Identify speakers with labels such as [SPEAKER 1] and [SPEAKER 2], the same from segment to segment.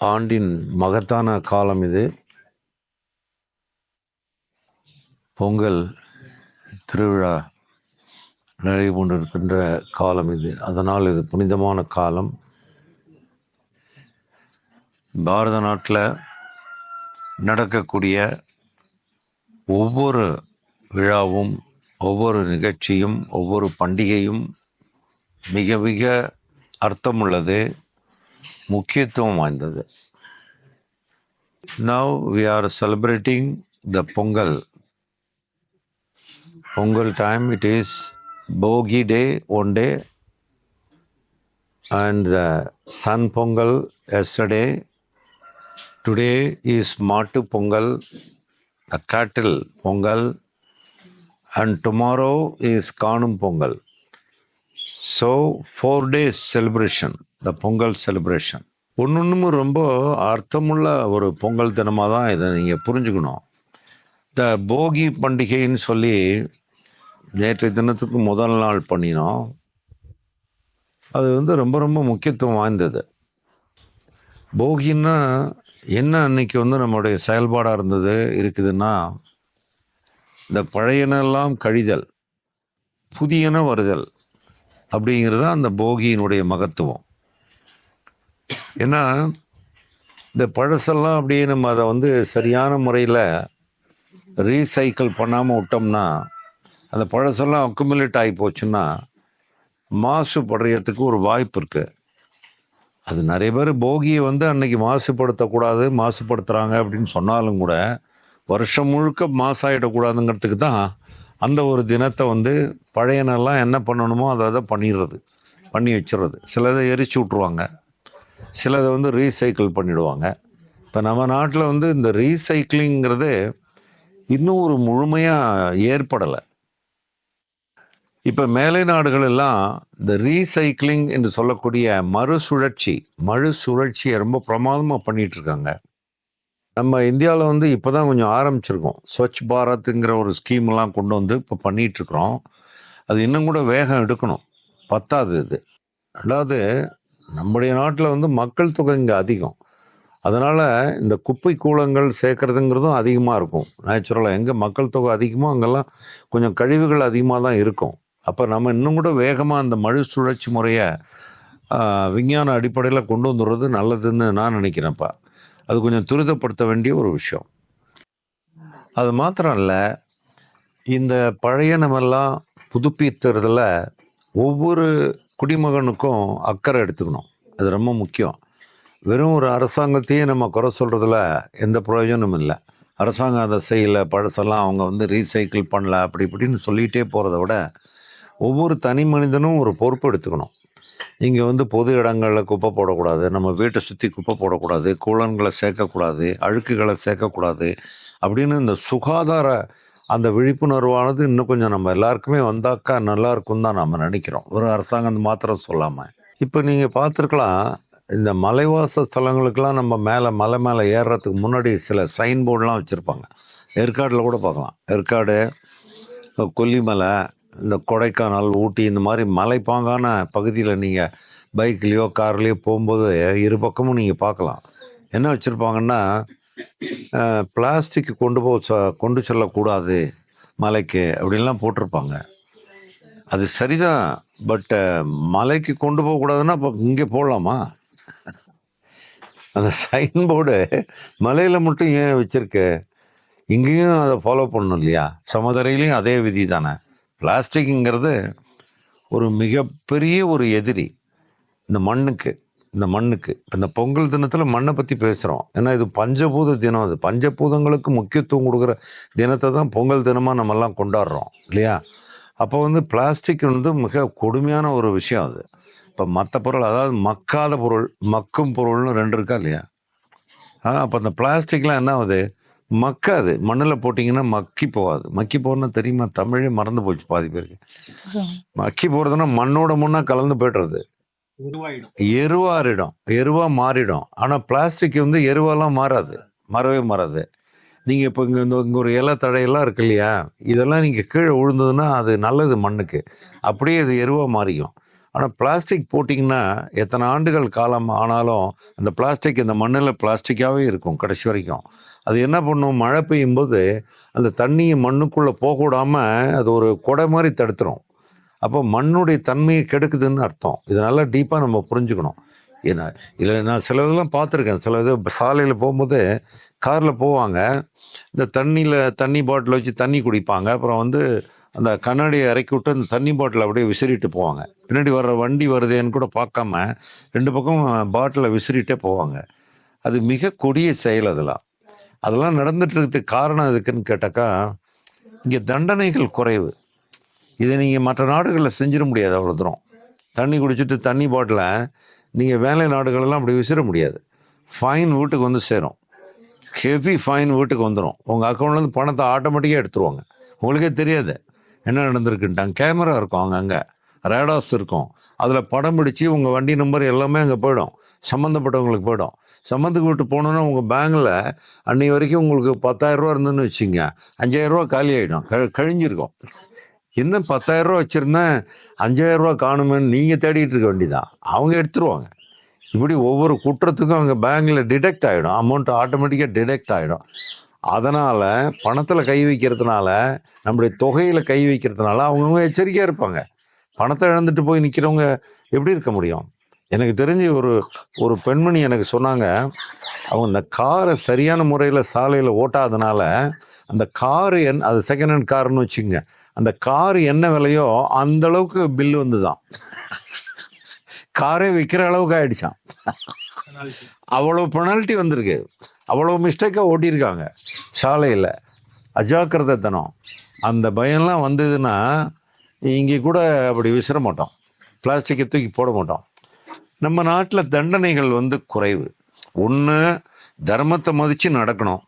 [SPEAKER 1] ஆண்டின் மகத்தான காலம் இது. பொங்கல் திருவிழா நடைபெற்றிருக்கின்ற காலம் இது. அதனால் இது புனிதமான காலம். பாரத நாட்டில் நடக்கக்கூடிய ஒவ்வொரு விழாவும், ஒவ்வொரு நிகழ்ச்சியும், ஒவ்வொரு பண்டிகையும் மிக மிக அர்த்தமுள்ளது, முக்கியத்துவம் வாய்ந்தது. Now we are celebrating the Pongal. Pongal time, it is Bogi day one day, and the Sun Pongal yesterday. Today is Matu Pongal, the cattle Pongal, and tomorrow is Kanum Pongal. So 4 days celebration, the Pongal celebration. ஒன்றும் ரொம்ப அர்த்தமுள்ள ஒரு பொங்கல் தினமாக தான் இதை நீங்கள் புரிஞ்சுக்கணும். இந்த போகி பண்டிகைன்னு சொல்லி நேற்றைய தினத்துக்கு முதல் நாள் பண்ணினோம். அது ரொம்ப ரொம்ப முக்கியத்துவம் வாய்ந்தது. போகின்னா என்ன அன்னைக்கு நம்மளுடைய செயல்பாடாக இருக்குதுன்னா, இந்த பழையனெல்லாம் கழிதல், புதியன வருதல் அப்படிங்கிறது தான் அந்த போகியினுடைய மகத்துவம். ஏன்னா இந்த பழசெல்லாம் அப்படியே நம்ம அதை சரியான முறையில் ரீசைக்கிள் பண்ணாமல் விட்டோம்னா, அந்த பழசெல்லாம் அக்குமுலேட் ஆகி போச்சுன்னா மாசுபடுறதுக்கு ஒரு வாய்ப்பு இருக்குது. அது நிறைய பேர் போகியை அன்னைக்கு மாசுபடுத்தக்கூடாது, மாசுபடுத்துகிறாங்க அப்படின்னு சொன்னாலும் கூட வருஷம் முழுக்க மாசாயிடக்கூடாதுங்கிறதுக்கு தான் அந்த ஒரு தினத்தை பழையனெல்லாம் என்ன பண்ணணுமோ அதை பண்ணி வச்சிடுறது. சிலதை எரிச்சு விட்ருவாங்க, சிலதை ரீசைக்கிள் பண்ணிவிடுவாங்க. இப்போ நம்ம நாட்டில் இந்த ரீசைக்கிளிங்கிறது இன்னும் ஒரு முழுமையாக ஏற்படலை. இப்போ மேலை நாடுகள் எல்லாம் இந்த ரீசைக்கிளிங் என்று சொல்லக்கூடிய மறுசுழற்சியை ரொம்ப பிரமாதமாக பண்ணிகிட்ருக்காங்க. நம்ம இந்தியாவில் இப்போ தான் கொஞ்சம் ஆரம்பிச்சிருக்கோம். ஸ்வச் பாரத்துங்கிற ஒரு ஸ்கீம்லாம் கொண்டு இப்போ பண்ணிகிட்ருக்குறோம். அது இன்னும் கூட வேகம் எடுக்கணும், பத்தாது இது. ரெண்டாவது, நம்முடைய நாட்டில் மக்கள் தொகை இங்கே அதிகம். அதனால் இந்த குப்பை கூளங்கள் சேர்க்கறதுங்கிறதும் அதிகமாக இருக்கும். நேச்சுரலாக எங்கே மக்கள் தொகை அதிகமோ அங்கெல்லாம் கொஞ்சம் கழிவுகள் அதிகமாக தான் இருக்கும். அப்போ நம்ம இன்னும் கூட வேகமாக அந்த மறுசுழற்சி முறையை விஞ்ஞான அடிப்படையில் கொண்டு வந்துடுறது நல்லதுன்னு நான் நினைக்கிறேன்ப்பா. அது கொஞ்சம் துரிதப்படுத்த வேண்டிய ஒரு விஷயம். அது மாத்திரம் இல்லை, இந்த பழையனமெல்லாம் புதுப்பித்துறதுல ஒவ்வொரு குடிமகனுக்கும் அக்கறை எடுத்துக்கணும். அது ரொம்ப முக்கியம். வெறும் ஒரு அரசாங்கத்தையே நம்ம குறை சொல்கிறதுல எந்த பிரயோஜனமும் இல்லை. அரசாங்கம் அதை செய்யலை, பழசெல்லாம் அவங்க ரீசைக்கிள் பண்ணல, அப்படி இப்படின்னு சொல்லிகிட்டே போகிறத விட ஒவ்வொரு தனி மனிதனும் ஒரு பொறுப்பு எடுத்துக்கணும். இங்கே பொது இடங்களில் குப்பை போடக்கூடாது, நம்ம வீட்டை சுற்றி குப்பை போடக்கூடாது, கூழன்களை சேர்க்கக்கூடாது, அழுக்குகளை சேர்க்கக்கூடாது அப்படின்னு இந்த சுகாதார அந்த விழிப்புணர்வானது இன்னும் கொஞ்சம் நம்ம எல்லாருக்குமே வந்தாக்கா நல்லா இருக்கும் தான் நம்ம நினைக்கிறோம். ஒரு அரசாங்கம் மாத்திரம் சொல்லாமல். இப்போ நீங்கள் பார்த்துருக்கலாம், இந்த மலைவாச ஸ்தலங்களுக்கெல்லாம் நம்ம மலை மேலே ஏறுறதுக்கு முன்னாடி சில சைன் போர்டெலாம் வச்சுருப்பாங்க. ஏற்காடில் கூட பார்க்கலாம். ஏற்காடு, கொல்லிமலை, இந்த கொடைக்கானல், ஊட்டி, இந்த மாதிரி மலைப்பாங்கான பகுதியில் நீங்கள் பைக்லேயோ கார்லேயோ போகும்போது இரு பக்கமும் நீங்கள் பார்க்கலாம். என்ன வச்சுருப்பாங்கன்னா, பிளாஸ்டிக் கொண்டு செல்லக்கூடாது மலைக்கு அப்படின்லாம் போட்டிருப்பாங்க. அது சரிதான், பட் மலைக்கு கொண்டு போகக்கூடாதுன்னா அப்போ இங்கே போடலாமா? அந்த சைன் போர்டு மலையில் மட்டும் ஏன் வச்சுருக்க? இங்கேயும் அதை ஃபாலோ பண்ணணும் இல்லையா? சமதரையிலையும் அதே விதி தானே. பிளாஸ்டிக்குங்கிறது ஒரு மிகப்பெரிய ஒரு எதிரி இந்த மண்ணுக்கு. இந்த பொங்கல் தினத்தில் மண்ணை பற்றி பேசுகிறோம். ஏன்னா இது பஞ்சபூத தினம். அது பஞ்சபூதங்களுக்கு முக்கியத்துவம் கொடுக்குற தினத்தை தான் பொங்கல் தினமாக நம்மெல்லாம் கொண்டாடுறோம் இல்லையா? அப்போ பிளாஸ்டிக் மிக கொடுமையான ஒரு விஷயம். அது இப்போ மற்ற பொருள், அதாவது மக்காத பொருள், மக்கும் பொருள்னு 2 இருக்கா இல்லையா? அப்போ அந்த பிளாஸ்டிக்லாம் என்ன ஆகுது? மக்காது. மண்ணில் போட்டிங்கன்னா மக்கி போகாது. மக்கி போகிறதுனா தெரியுமா? தமிழே மறந்து போச்சு பாதி பேருக்கு. மக்கி போகிறதுனா மண்ணோட மண்ணாக கலந்து போய்டுறது, எருவாக மாறிடும். ஆனால் பிளாஸ்டிக் எருவாலாம் மாறவே மாறாது. நீங்கள் இப்போ இங்கே ஒரு இலை தடையெல்லாம் இருக்கு இல்லையா? இதெல்லாம் நீங்கள் கீழே விழுந்ததுன்னா அது நல்லது மண்ணுக்கு. அப்படியே அது எருவாக மாறிக்கும். ஆனால் பிளாஸ்டிக் போட்டிங்கன்னா எத்தனை ஆண்டுகள் காலம் ஆனாலும் அந்த பிளாஸ்டிக் இந்த மண்ணில் பிளாஸ்டிக்காகவே இருக்கும் கடைசி வரைக்கும். அது என்ன பண்ணும், மழை பெய்யும்போது அந்த தண்ணியை மண்ணுக்குள்ளே போக விடாமல் அது ஒரு கொடை மாதிரி தடுத்துரும். அப்போ மண்ணுடைய தன்மையை கெடுக்குதுன்னு அர்த்தம். இது நல்லா டீப்பாக நம்ம புரிஞ்சுக்கணும். ஏன்னா இதில் நான் சில இதெல்லாம் பார்த்துருக்கேன். சில இது சாலையில் போகும்போது காரில் போவாங்க, இந்த தண்ணி பாட்டில் வச்சு தண்ணி குடிப்பாங்க. அப்புறம் அந்த கண்ணாடியை இறக்கி விட்டு அந்த தண்ணி பாட்டில் அப்படியே விசிறிட்டு போவாங்க. பின்னாடி வர்ற வண்டி வருதேன்னு கூட பார்க்காம 2 பக்கம் பாட்டிலை விசிறிட்டே போவாங்க. அது மிக கொடிய செயல். அதெல்லாம் நடந்துட்டு இருக்கிறதுக்கு காரணம் எதுக்குன்னு கேட்டாக்கா, இங்கே தண்டனைகள் குறைவு. இதை நீங்கள் மற்ற நாடுகளில் செஞ்சிட முடியாது. அவ்வளோ தூரம் தண்ணி குடிச்சிட்டு தண்ணி பாட்டிலை நீங்கள் வேலை நாடுகளெல்லாம் அப்படி விசிற முடியாது. ஃபைன் வீட்டுக்கு வந்து சேரும், ஹெவி ஃபைன் வீட்டுக்கு வந்துடும். உங்கள் அக்கௌண்ட்லேருந்து பணத்தை ஆட்டோமேட்டிக்காக எடுத்துருவாங்க. உங்களுக்கே தெரியாது என்ன நடந்திருக்குன்ட்டாங்க. கேமரா இருக்கும், அங்கங்கே ரேடார்ஸ் இருக்கும். அதில் படம் பிடிச்சி உங்கள் வண்டி நம்பர் எல்லாமே அங்கே போயிடும், சம்மந்தப்பட்டவங்களுக்கு போயிடும். சம்மந்தத்துக்கு விட்டு போனோன்னா உங்கள் பேங்கில் அன்றைக்கி வரைக்கும் உங்களுக்கு 10,000 இருந்துன்னு வச்சுங்க, 5,000 காலி ஆகிடும், கழிஞ்சிருக்கும். இன்னும் 10,000 வச்சுருந்தேன் 5,000 காணுமேன்னு நீங்கள் தேடிட்டு இருக்க வேண்டியதான், அவங்க எடுத்துருவாங்க. இப்படி ஒவ்வொரு குற்றத்துக்கும் அவங்க பேங்கில் டிடெக்ட் ஆகிடும், அமௌண்ட் ஆட்டோமேட்டிக்காக டிடெக்ட் ஆகிடும். அதனால் பணத்தில் கை வைக்கிறதுனால, நம்முடைய தொகையில் கை வைக்கிறதுனால அவங்கவுங்க எச்சரிக்கையாக இருப்பாங்க. பணத்தை இழந்துட்டு போய் நிற்கிறவங்க எப்படி இருக்க முடியும்? எனக்கு தெரிஞ்சு ஒரு பெண்மணி எனக்கு சொன்னாங்க, அவங்க இந்த காரை சரியான முறையில் சாலையில் ஓட்டாதனால அந்த காரு அது செகண்ட் ஹேண்ட் காருன்னு வச்சுக்கோங்க, அந்த காரு என்ன விலையோ அந்த அளவுக்கு பில்லு வந்து தான் காரே விற்கிற அளவுக்கு ஆயிடுச்சான். அவ்வளோ பெனால்ட்டி வந்திருக்கு, அவ்வளோ மிஸ்டேக்காக ஓட்டியிருக்காங்க சாலையில். அஜாக்கிரதைத்தனம். அந்த பயம்லாம் வந்ததுன்னா இங்கே கூட அப்படி விசிற மாட்டோம், பிளாஸ்டிக்கை தூக்கி போட மாட்டோம். நம்ம நாட்டில் தண்டனைகள் குறைவு. ஒன்று, தர்மத்தை மதித்து நடக்கணும்.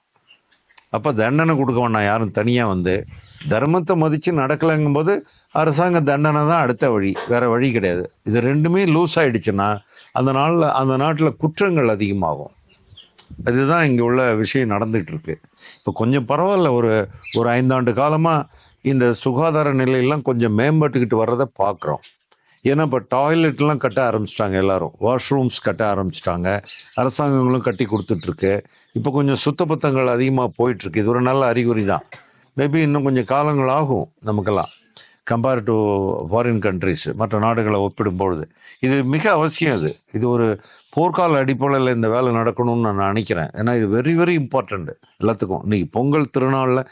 [SPEAKER 1] அப்போ தண்டனை கொடுக்க வேண்டாம் யாரும் தனியாக. தர்மத்தை மதித்து நடக்கலைங்கும்போது அரசாங்க தண்டனை தான் அடுத்த வழி, வேறு வழி கிடையாது. இது ரெண்டுமே லூஸ் ஆகிடுச்சுன்னா அந்த நாட்டில் குற்றங்கள் அதிகமாகும். அதுதான் இங்கே உள்ள விஷயம் நடந்துகிட்ருக்கு. இப்போ கொஞ்சம் பரவாயில்ல, ஒரு 5 ஆண்டு காலமாக இந்த சுகாதார நிலையெல்லாம் கொஞ்சம் மேம்பட்டுக்கிட்டு வர்றதை பார்க்குறோம். ஏன்னா இப்போ டாய்லெட்லாம் கட்ட ஆரம்பிச்சிட்டாங்க, எல்லோரும் வாஷ்ரூம்ஸ் கட்ட ஆரம்பிச்சிட்டாங்க, அரசாங்கங்களும் கட்டி கொடுத்துட்ருக்கு. இப்போ கொஞ்சம் சுத்தபத்தங்கள் அதிகமாக போயிட்டுருக்கு. இது ஒரு நல்ல அறிகுறி தான். மேபி இன்னும் கொஞ்சம் காலங்கள் ஆகும் நமக்கெல்லாம், கம்பேர் டு ஃபாரின் கண்ட்ரிஸ், மற்ற நாடுகளை ஒப்பிடும்பொழுது. இது மிக அவசியம். இது ஒரு போர்க்கால அடிப்படையில் இந்த வேலை நடக்கணும்னு நான் நினைக்கிறேன். ஏன்னா இது வெரி வெரி இம்பார்ட்டண்ட் எல்லாத்துக்கும். இன்றைக்கி பொங்கல் திருநாளில்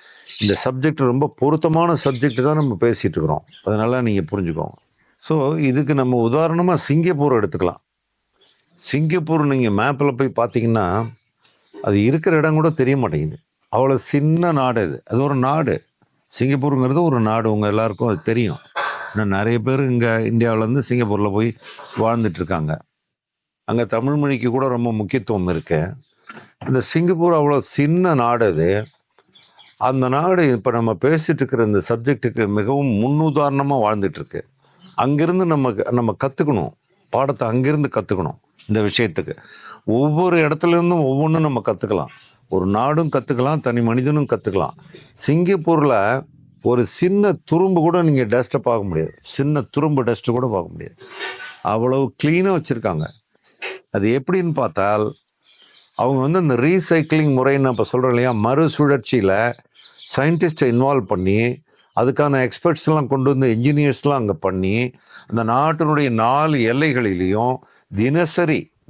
[SPEAKER 1] இந்த சப்ஜெக்ட் ரொம்ப பொருத்தமான சப்ஜெக்ட் தான் நம்ம பேசிகிட்டு இருக்கிறோம். அதனால் நீங்கள் புரிஞ்சுக்கோங்க. ஸோ இதுக்கு நம்ம உதாரணமாக சிங்கப்பூர் எடுத்துக்கலாம். சிங்கப்பூர் நீங்கள் மேப்பில் போய் பார்த்தீங்கன்னா அது இருக்கிற இடம் கூட தெரிய மாட்டேங்குது. அவ்வளோ சின்ன நாடு. அது ஒரு நாடு. சிங்கப்பூருங்கிறது ஒரு நாடு, உங்கள் எல்லாருக்கும் அது தெரியும். இன்னும் நிறைய பேர் இங்கே இந்தியாவிலேருந்து சிங்கப்பூரில் போய் வாழ்ந்துட்டுருக்காங்க. அங்கே தமிழ் மொழிக்கு கூட ரொம்ப முக்கியத்துவம் இருக்கு. இந்த சிங்கப்பூர் அவ்வளோ சின்ன நாடு. அந்த நாடு இப்போ நம்ம பேசிகிட்டு இருக்கிற இந்த சப்ஜெக்டுக்கு மிகவும் முன்னுதாரணமாக வாழ்ந்துட்டுருக்கு. அங்கேருந்து நம்ம கற்றுக்கணும் பாடத்தை, அங்கேருந்து கற்றுக்கணும் இந்த விஷயத்துக்கு. ஒவ்வொரு இடத்துலேருந்தும் ஒவ்வொன்றும் நம்ம கற்றுக்கலாம். ஒரு நாடும் கற்றுக்கலாம், தனி மனிதனும் கற்றுக்கலாம். சிங்கப்பூரில் ஒரு சின்ன துரும்பு கூட நீங்கள் டஸ்ட்டை பார்க்க முடியாது, சின்ன துரும்பு டஸ்ட்டு கூட பார்க்க முடியாது. அவ்வளவு க்ளீனாக வச்சுருக்காங்க. அது எப்படின்னு பார்த்தால், அவங்க இந்த ரீசைக்கிளிங் முறைன்னு நான் இப்போ சொல்கிறேன் இல்லையா, மறுசுழற்சியில் சயின்டிஸ்ட்டை இன்வால்வ் பண்ணி அதுக்கான எக்ஸ்பர்ட்ஸ்லாம் கொண்டு வந்து என்ஜினியர்ஸ்லாம் அங்கே பண்ணி அந்த நாட்டினுடைய 4 எல்லைகளிலையும்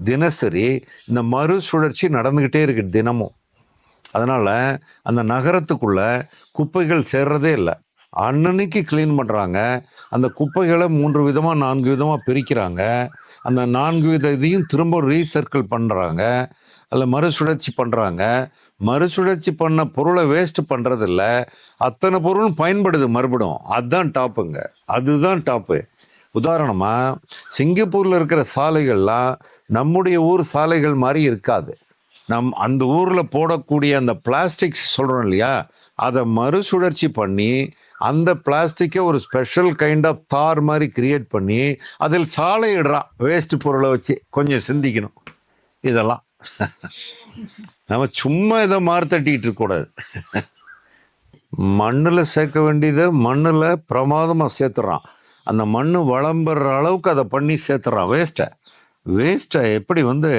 [SPEAKER 1] தினசரி இந்த மறுசுழற்சி நடந்துக்கிட்டே இருக்குது தினமும். அதனால் அந்த நகரத்துக்குள்ளே குப்பைகள் சேர்றதே இல்லை. அன்னன்னைக்கு க்ளீன் பண்ணுறாங்க. அந்த குப்பைகளை 3 விதமாக 4 விதமாக பிரிக்கிறாங்க. அந்த 4 வித இதையும் திரும்ப ரீசர்க்கிள் பண்ணுறாங்க, அதில் மறுசுழற்சி பண்ணுறாங்க. மறுசுழற்சி பண்ண பொருளை வேஸ்ட் பண்ணுறதில்ல, அத்தனை பொருளும் பயன்படுது மறுபடியும். அதுதான் டாப்புங்க, அதுதான் டாப்பு. உதாரணமாக சிங்கப்பூரில் இருக்கிற சாலைகள்லாம் நம்முடைய ஊர் சாலைகள் மாதிரி இருக்காது. அந்த ஊரில் போடக்கூடிய அந்த பிளாஸ்டிக்ஸ் சொல்கிறோம் இல்லையா, அதை மறுசுழற்சி பண்ணி அந்த பிளாஸ்டிக்கை ஒரு ஸ்பெஷல் கைண்ட் ஆஃப் தார் மாதிரி கிரியேட் பண்ணி அதில் சாலை இடுறான் வேஸ்ட் பொருளை வச்சு. கொஞ்சம் சிந்திக்கணும் இதெல்லாம். நம்ம சும்மா இதை மாறுத்தட்டிக்கிட்டு இருக்கக்கூடாது. மண்ணில் சேர்க்க வேண்டியதை மண்ணில் பிரமாதமாக சேர்த்துறான். அந்த மண் வளம் பெற அளவுக்கு அதை பண்ணி சேர்த்துறான் வேஸ்ட்டை எப்படி வந்து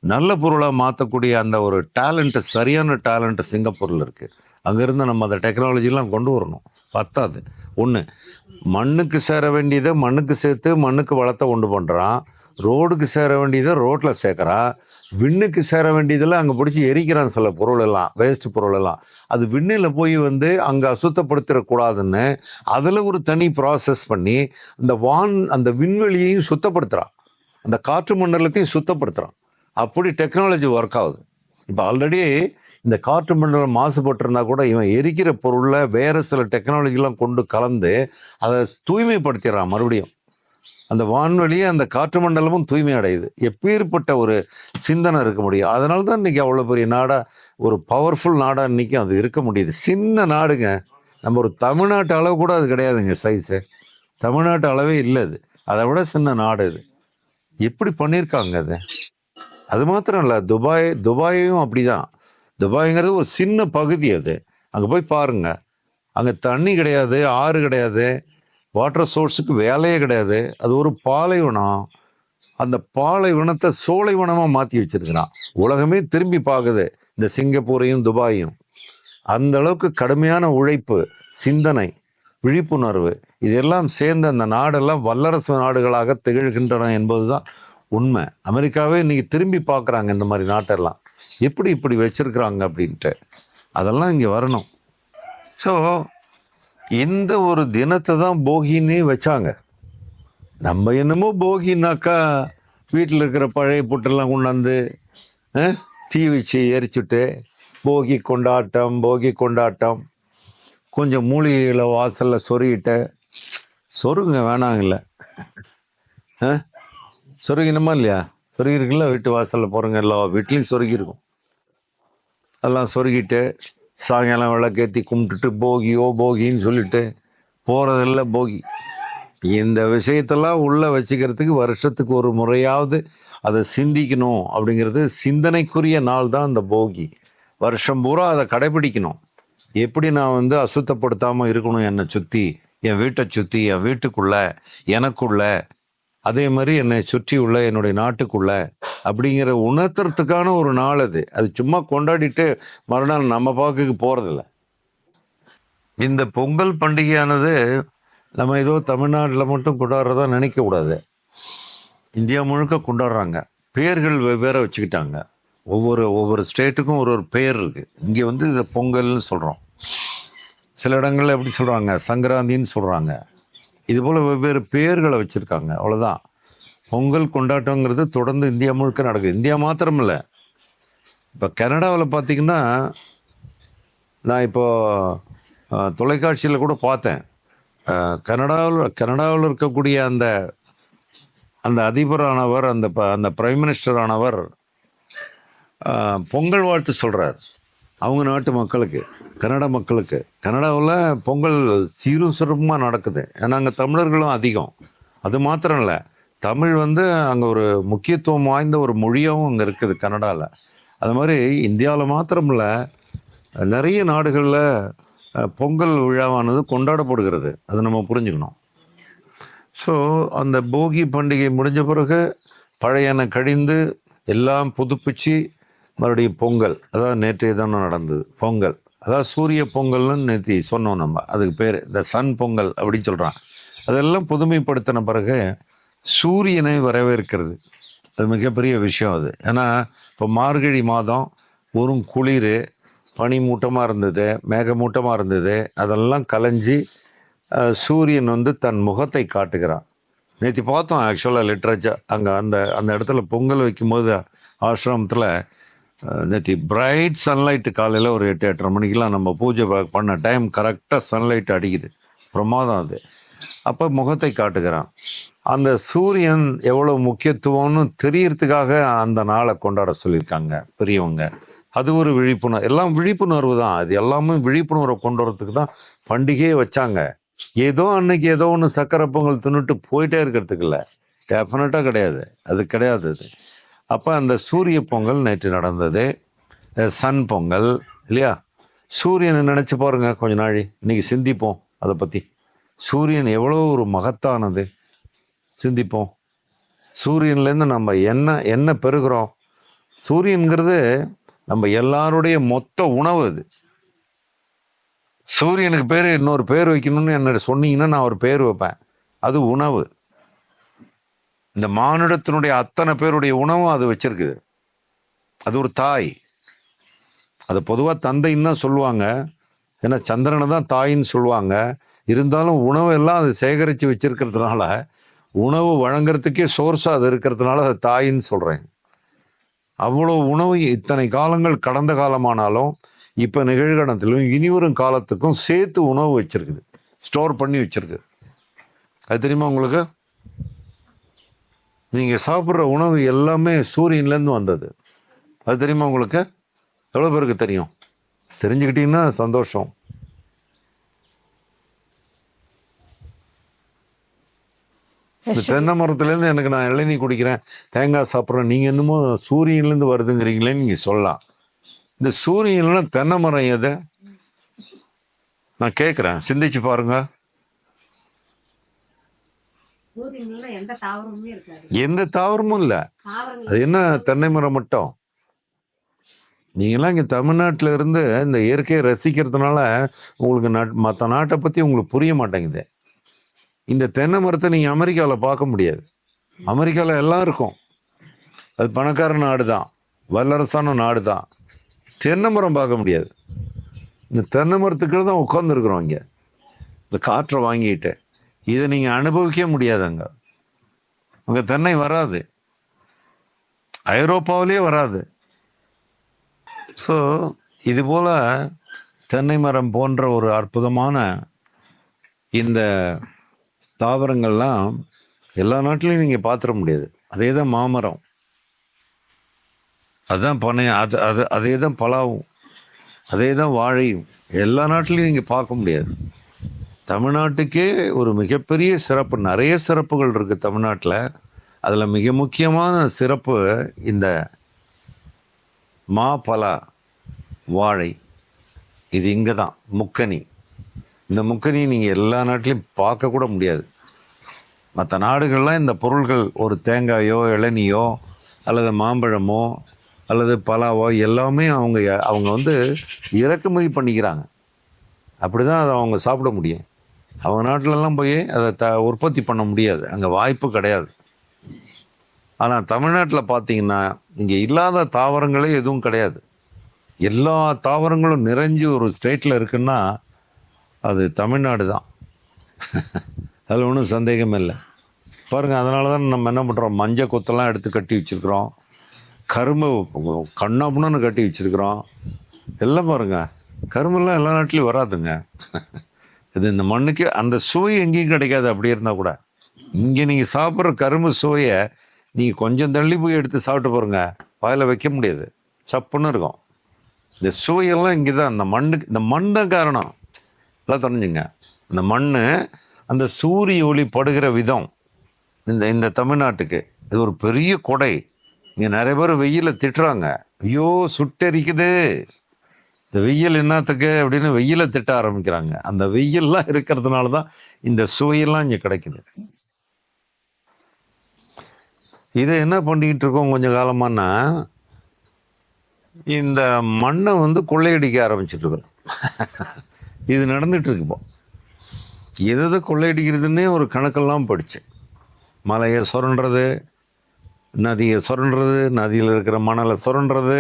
[SPEAKER 1] நல்ல பொருளாக மாற்றக்கூடிய அந்த ஒரு டேலண்ட்டு, சரியான டேலண்ட்டு சிங்கப்பூரில் இருக்குது. அங்கேருந்து நம்ம அந்த டெக்னாலஜிலாம் கொண்டு வரணும். பத்தாது. ஒன்று, மண்ணுக்கு சேர வேண்டியதை மண்ணுக்கு சேர்த்து மண்ணுக்கு வளத்தை உண்டு பண்ணுறான். ரோடுக்கு சேர வேண்டியதை ரோட்டில் சேர்க்குறான். விண்ணுக்கு சேர வேண்டியதில் அங்கே பிடிச்சி எரிக்கிறான் சில பொருளெல்லாம், வேஸ்ட் பொருளெல்லாம். அது விண்ணில் போய் வந்து அங்கே அசுத்தப்படுத்திடக்கூடாதுன்னு அதில் ஒரு தனி ப்ராசஸ் பண்ணி அந்த விண்வெளியையும் சுத்தப்படுத்துகிறான், அந்த காற்று மண்டலத்தையும் சுத்தப்படுத்துகிறான். அப்படி டெக்னாலஜி ஒர்க் ஆகுது. இப்போ ஆல்ரெடி இந்த காற்று மண்டலம் மாசுபட்டிருந்தா கூட இவன் எரிக்கிற பொருளில் வேறு சில டெக்னாலஜிலாம் கொண்டு கலந்து அதை தூய்மைப்படுத்திடுறான். மறுபடியும் அந்த வான்வெளியை அந்த காற்று மண்டலமும் தூய்மை அடையுது. எப்பேற்பட்ட ஒரு சிந்தனை இருக்க முடியும். அதனால தான் இன்றைக்கி அவ்வளோ பெரிய நாடாக, ஒரு பவர்ஃபுல் நாடாக இன்றைக்கி அது இருக்க முடியுது. சின்ன நாடுங்க, நம்ம ஒரு தமிழ்நாட்டு அளவு கூட அது கிடையாதுங்க சைஸு. தமிழ்நாட்டு அளவே இல்லை அது, அதை விட சின்ன நாடு இது. எப்படி பண்ணியிருக்காங்க அது? அது மாத்திரம் இல்லை, துபாயும் அப்படி தான். துபாய்ங்கிறது ஒரு சின்ன பகுதி. அது அங்கே போய் பாருங்க, அங்கே தண்ணி கிடையாது, ஆறு கிடையாது, வாட்டர் சோர்ஸுக்கு வேலையே கிடையாது. அது ஒரு பாலைவனம். அந்த பாலைவனத்தை சோலைவனமாக மாற்றி வச்சிருக்கிறான். உலகமே திரும்பி பார்க்குது இந்த சிங்கப்பூரையும் துபாயும். அந்த அளவுக்கு கடுமையான உழைப்பு, சிந்தனை, விழிப்புணர்வு, இதெல்லாம் சேர்ந்து அந்த நாடெல்லாம் வல்லரசு நாடுகளாக திகழ்கின்றன என்பது தான் உண்மை. அமெரிக்காவே இன்னைக்கு திரும்பி பார்க்குறாங்க இந்த மாதிரி நாட்டெல்லாம், எப்படி இப்படி வச்சிருக்கிறாங்க அப்படின்ட்டு. அதெல்லாம் இங்கே வரணும். ஸோ இந்த ஒரு தினத்தை தான் போகின்னே வச்சாங்க. நம்ம என்னமோ போகின்னாக்கா வீட்டில் இருக்கிற பழைய புட்டெல்லாம் கொண்டாந்து தீ வச்சு எரிச்சுட்டு போகி கொண்டாட்டம், கொஞ்சம் மூலிகைகளை வாசலில் சொருகிட்ட சொருங்க வேணாங்கல்ல, சொருகினமா இல்லையா? சொருகிருக்குல்ல, வீட்டு வாசலில் போகிறோங்க, எல்லா வீட்லேயும் சொருகிருக்கும். எல்லாம் சொருகிட்டு சாயங்காலம் விளக்கேற்றி கும்பிட்டுட்டு போகின்னு சொல்லிட்டு போகிறதில்ல போகி. இந்த விஷயத்தெல்லாம் உள்ளே வச்சுக்கிறதுக்கு வருஷத்துக்கு ஒரு முறையாவது அதை சிந்திக்கணும். அப்படிங்கிறது சிந்தனைக்குரிய நாள் தான் இந்த போகி. வருஷம் பூரா அதை கடைபிடிக்கணும். எப்படி நான் வந்து அசுத்தப்படுத்தாமல் இருக்கணும், என்னை சுற்றி, என் வீட்டை சுற்றி, என் வீட்டுக்குள்ளே, எனக்குள்ளே, அதே மாதிரி என்னை சுற்றி உள்ள என்னுடைய நாட்டுக்குள்ள அப்படிங்கிற உணர்த்துறதுக்கான ஒரு நாள் அது. அது சும்மா கொண்டாடிட்டு மறுநாள் நம்ம பார்க்குக்கு போகிறதில்ல. இந்த பொங்கல் பண்டிகையானது நம்ம ஏதோ தமிழ்நாட்டில் மட்டும் கொண்டாடுறதா நினைக்கக்கூடாது. இந்தியா முழுக்க கொண்டாடுறாங்க. பெயர்கள் வெவ்வேறு வச்சுக்கிட்டாங்க. ஒவ்வொரு ஸ்டேட்டுக்கும் ஒரு பெயர் இருக்குது. இங்கே வந்து இதை பொங்கல்னு சொல்கிறோம், சில இடங்களில் எப்படி சொல்கிறாங்க, சங்கராந்தின்னு சொல்கிறாங்க. இதுபோல் வெவ்வேறு பெயர்களை வச்சுருக்காங்க, அவ்வளோதான். பொங்கல் கொண்டாட்டங்கிறது தொடர்ந்து இந்தியா முழுக்க நடக்குது. இந்தியா மாத்திரம் இல்லை, இப்போ கனடாவில் பார்த்திங்கன்னா, நான் இப்போது தொலைக்காட்சியில் கூட பார்த்தேன். கனடாவில் இருக்கக்கூடிய அந்த அதிபரானவர், அந்த பிரைம் மினிஸ்டர் ஆனவர் பொங்கல் வாழ்த்து சொல்கிறார் அவங்க நாட்டு மக்களுக்கு, கன்னட மக்களுக்கு. கனடாவில் பொங்கல் சீரும் சிறப்புமாக நடக்குது. ஏன்னா அங்கே தமிழர்களும் அதிகம். அது மாத்திரம் இல்லை, தமிழ் வந்து அங்கே ஒரு முக்கியத்துவம் வாய்ந்த ஒரு மொழியாகவும் அங்கே இருக்குது கனடாவில். அது மாதிரி இந்தியாவில் மாத்திரம் இல்லை, நிறைய நாடுகளில் பொங்கல் விழாவானது கொண்டாடப்படுகிறது. அது நம்ம புரிஞ்சுக்கணும். ஸோ அந்த போகி பண்டிகை முடிஞ்ச பிறகு பழையன கழிந்து எல்லாம் புதுப்பிச்சு மறுபடியும் பொங்கல், அதாவது நேற்றைய தானே நடந்தது பொங்கல், அதாவது சூரிய பொங்கல்னு நேற்று சொன்னோம் நம்ம. அதுக்கு பேர் இந்த சன் பொங்கல் அப்படின்னு சொல்கிறான். அதெல்லாம் புதுமைப்படுத்தின பிறகு சூரியனை வரவேற்கிறது, அது மிகப்பெரிய விஷயம் அது. ஏன்னா இப்போ மார்கழி மாதம் ஒரு குளிர், பனி மூட்டமாக இருந்தது, மேகமூட்டமாக இருந்தது, அதெல்லாம் கலைஞ்சி சூரியன் வந்து தன் முகத்தை காட்டுகிறான். நேற்று பார்த்தோம் ஆக்சுவலாக லிட்ரேச்சர். அங்கே அந்த இடத்துல பொங்கல் வைக்கும்போது ஆசிரமத்தில் நேற்று பிரைட் சன்லைட்டு, காலையில் ஒரு 8-8:30 மணிக்கெலாம் நம்ம பூஜை பண்ண டைம் கரெக்டாக சன்லைட் அடிக்குது, பிரமாதம் அது. அப்போ முகத்தை காட்டுகிறான். அந்த சூரியன் எவ்வளோ முக்கியத்துவம்னு தெரியறதுக்காக அந்த நாளை கொண்டாட சொல்லியிருக்காங்க பெரியவங்க. அது ஒரு விழிப்புணர்வு, எல்லாம் விழிப்புணர்வு தான். அது எல்லாமே விழிப்புணர்வை கொண்டு வரதுக்கு தான் பண்டிகையே வச்சாங்க. ஏதோ அன்னைக்கு ஏதோ ஒன்று சக்கரை பொங்கல் தின்னுட்டு போயிட்டே இருக்கிறதுக்கு இல்லை, டெஃபினட்டாக கிடையாது, அது கிடையாது அது. அப்போ அந்த சூரிய பொங்கல் நேற்று நடந்தது, சன் பொங்கல் இல்லையா? சூரியனை நினச்சி பாருங்க கொஞ்ச நாள், இன்னைக்கு சிந்திப்போம் அதை பற்றி. சூரியன் எவ்வளோ ஒரு மகத்தானது, சிந்திப்போம். சூரியன்லேருந்து நம்ம என்ன என்ன பெறுகிறோம்? சூரியன்கிறது நம்ம எல்லாருடைய மொத்த உணவு. அது சூரியனுக்கு பேர் இன்னொரு பேர் வைக்கணும்னு என்ன சொன்னீங்கன்னா நான் ஒரு பேர் வைப்பேன். அது உணவு. இந்த மானிடத்தினுடைய அத்தனை பேருடைய உணவும் அது வச்சிருக்குது. அது ஒரு தாய். அது பொதுவாக தந்தைன்னு தான் சொல்லுவாங்க, ஏன்னா சந்திரனை தான் தாயின்னு சொல்லுவாங்க. இருந்தாலும் உணவு எல்லாம் அது சேகரித்து வச்சிருக்கிறதுனால, உணவு வழங்குறதுக்கே சோர்ஸாக அது இருக்கிறதுனால அது தாயின்னு சொல்கிறேன். அவ்வளோ உணவு இத்தனை காலங்கள் கடந்த காலமானாலும் இப்போ நிகழ்காலத்திலும் இனிவரும் காலத்துக்கும் சேர்த்து உணவு வச்சிருக்குது, ஸ்டோர் பண்ணி வச்சிருக்கு. அது தெரியுமா உங்களுக்கு? நீங்கள் சாப்பிட்ற உணவு எல்லாமே சூரியன்லேருந்து வந்தது. அது தெரியுமா உங்களுக்கு? எவ்வளோ பேருக்கு தெரியும்? தெரிஞ்சுக்கிட்டீங்கன்னா சந்தோஷம். இந்த தென்னை மரத்துலேருந்து எனக்கு நான் இளநீ குடிக்கிறேன், தேங்காய் சாப்பிட்றேன், நீங்கள் என்னமோ சூரியன்லேருந்து வருதுங்கிறீங்களேன்னு நீங்கள் சொல்லலாம். இந்த சூரியன்ல தென்னை மரம் எது? நான் கேட்குறேன், சிந்திச்சு பாருங்க. எந்த தாவரமும் இல்லை. அது என்ன தென்னை மரம் மட்டும்? நீங்களாம் இங்கே தமிழ்நாட்டில் இருந்து இந்த இயற்கையை ரசிக்கிறதுனால உங்களுக்கு மற்ற நாட்டை பற்றி உங்களுக்கு புரிய மாட்டேங்குது. இந்த தென்னை மரத்தை நீங்கள் அமெரிக்காவில் பார்க்க முடியாது. அமெரிக்காவில் எல்லாம் இருக்கும், அது பணக்கார நாடு தான், வல்லரசான நாடு தான். தென்னை மரம் பார்க்க முடியாது. இந்த தென்னை மரத்துக்கு தான் உட்காந்துருக்குறோம் இங்கே, இந்த காற்றை வாங்கிட்டு. இதை நீங்கள் அனுபவிக்க முடியாது. அங்கே தென்னை வராது, ஐரோப்பாவிலே வராது. ஸோ இது போல் தென்னை மரம் போன்ற ஒரு அற்புதமான இந்த தாவரங்கள்லாம் எல்லா நாட்டிலையும் நீங்கள் பார்த்துட முடியாது. அதே தான் மாமரம், அதுதான் பனை, அதே தான் பலாவும், அதே தான் வாழையும். எல்லா நாட்டிலையும் நீங்கள் பார்க்க முடியாது. தமிழ்நாட்டுக்கே ஒரு மிகப்பெரிய சிறப்பு, நிறைய சிறப்புகள் இருக்குது தமிழ்நாட்டில். அதில் மிக முக்கியமான சிறப்பு இந்த மா, பலா, வாழை. இது இங்கே தான் முக்கனி. இந்த முக்கனி நீங்கள் எல்லா நாட்டிலையும் பார்க்கக்கூட முடியாது. மற்ற நாடுகள்லாம் இந்த பொருள்கள், ஒரு தேங்காயோ இளநியோ அல்லது மாம்பழமோ அல்லது பலாவோ எல்லாமே அவங்க வந்து இறக்குமதி பண்ணிக்கிறாங்க. அப்படி தான் அதை அவங்க சாப்பிட முடியும். அவங்க நாட்டிலலாம் போய் அதை உற்பத்தி பண்ண முடியாது, அங்கே வாய்ப்பு கிடையாது. ஆனால் தமிழ்நாட்டில் பார்த்தீங்கன்னா இங்கே இல்லாத தாவரங்களே எதுவும் கிடையாது. எல்லா தாவரங்களும் நிறைஞ்சு ஒரு ஸ்டேட்டில் இருக்குன்னா அது தமிழ்நாடு தான். அதில் ஒன்றும் சந்தேகமே இல்லை. பாருங்கள், அதனால தான் நம்ம என்ன பண்ணுறோம், மஞ்சள் கொத்தெல்லாம் எடுத்து கட்டி வச்சுருக்குறோம், கரும்பு கண்ணாப்புன்னு கட்டி வச்சுருக்குறோம். எல்லாம் பாருங்கள், கரும்பெல்லாம் எல்லா நாட்டிலையும் வராதுங்க. இது இந்த மண்ணுக்கு அந்த சுவை எங்கேயும் கிடைக்காது. அப்படி இருந்தால் கூட இங்கே நீங்கள் சாப்பிட்ற கரும்பு சுவையை நீங்கள் கொஞ்சம் தள்ளி போய் எடுத்து சாப்பிட்டு பாருங்க, வாயில் வைக்க முடியாது, சப்புன்னு இருக்கும். இந்த சுவையெல்லாம் இங்கே தான். அந்த மண்ணுக்கு, இந்த மண் தான் காரணம். எல்லாம் தெரிஞ்சுங்க, இந்த மண் அந்த சூரிய ஒளி படுகிற விதம் இந்த தமிழ்நாட்டுக்கு இது ஒரு பெரிய கொடை. இங்கே நிறைய பேர் வெயில திட்டுறாங்க, ஐயோ சுட்டெரிக்குது, இந்த வெயில் என்னத்துக்கு அப்படின்னு வெயிலை திட்ட ஆரம்பிக்கிறாங்க. அந்த வெயில்லாம் இருக்கிறதுனால தான் இந்த சுவையெல்லாம் இங்கே கிடைக்குது. இதை என்ன பண்ணிக்கிட்டு இருக்கோம் கொஞ்சம் காலமானா, இந்த மண்ணை வந்து கொள்ளையடிக்க ஆரம்பிச்சிட்டு இருக்கோம். இது நடந்துட்டு இருக்கு இப்போ. எது கொள்ளையடிக்கிறதுன்னே ஒரு கணக்கெல்லாம் படித்தேன். மலையை சுரண்டுறது, நதியை சுரண்டுறது, நதியில் இருக்கிற மணலை சுரண்டுறது,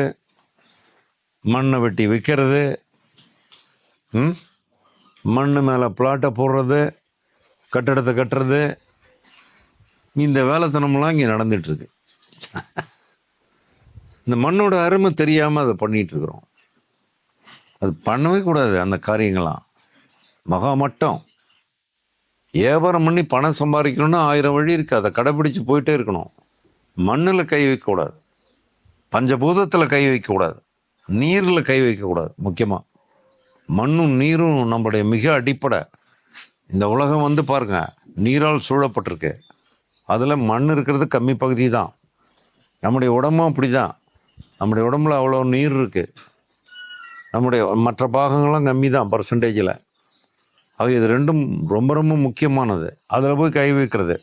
[SPEAKER 1] மண்ணை வெட்டி விற்கிறது, மண் மேலே பிளாட்டை போடுறது, கட்டடத்தை கட்டுறது, இந்த வேலைத்தனம்லாம் இங்கே நடந்துகிட்ருக்கு. இந்த மண்ணோட அருமை தெரியாமல் அதை பண்ணிகிட்ருக்குறோம். அது பண்ணவே கூடாது. அந்த காரியங்கள்லாம் மகா மட்டம். வியாபாரம் பண்ணி பணம் சம்பாதிக்கணும்னா 1000 வழி இருக்குது, அதை கடைப்பிடிச்சு போயிட்டே இருக்கணும். மண்ணில் கை வைக்கக்கூடாது, பஞ்சபூதத்தில் கை வைக்கக்கூடாது, நீரில் கை வைக்கக்கூடாது. முக்கியமாக மண்ணும் நீரும் நம்மளுடைய மிக அடிப்படை. இந்த உலகம் வந்து பாருங்க, நீரால் சூழப்பட்டிருக்கு. அதில் மண் இருக்கிறது கம்மி பகுதி தான். நம்முடைய உடம்பும் அப்படி தான். நம்முடைய உடம்புல அவ்வளோ நீர் இருக்குது. நம்முடைய மற்ற பாகங்கள்லாம் கம்மி தான் பர்சன்டேஜில். ஆக இது ரெண்டும் ரொம்ப ரொம்ப முக்கியமானது. அதில் போய் கை வைக்கிறது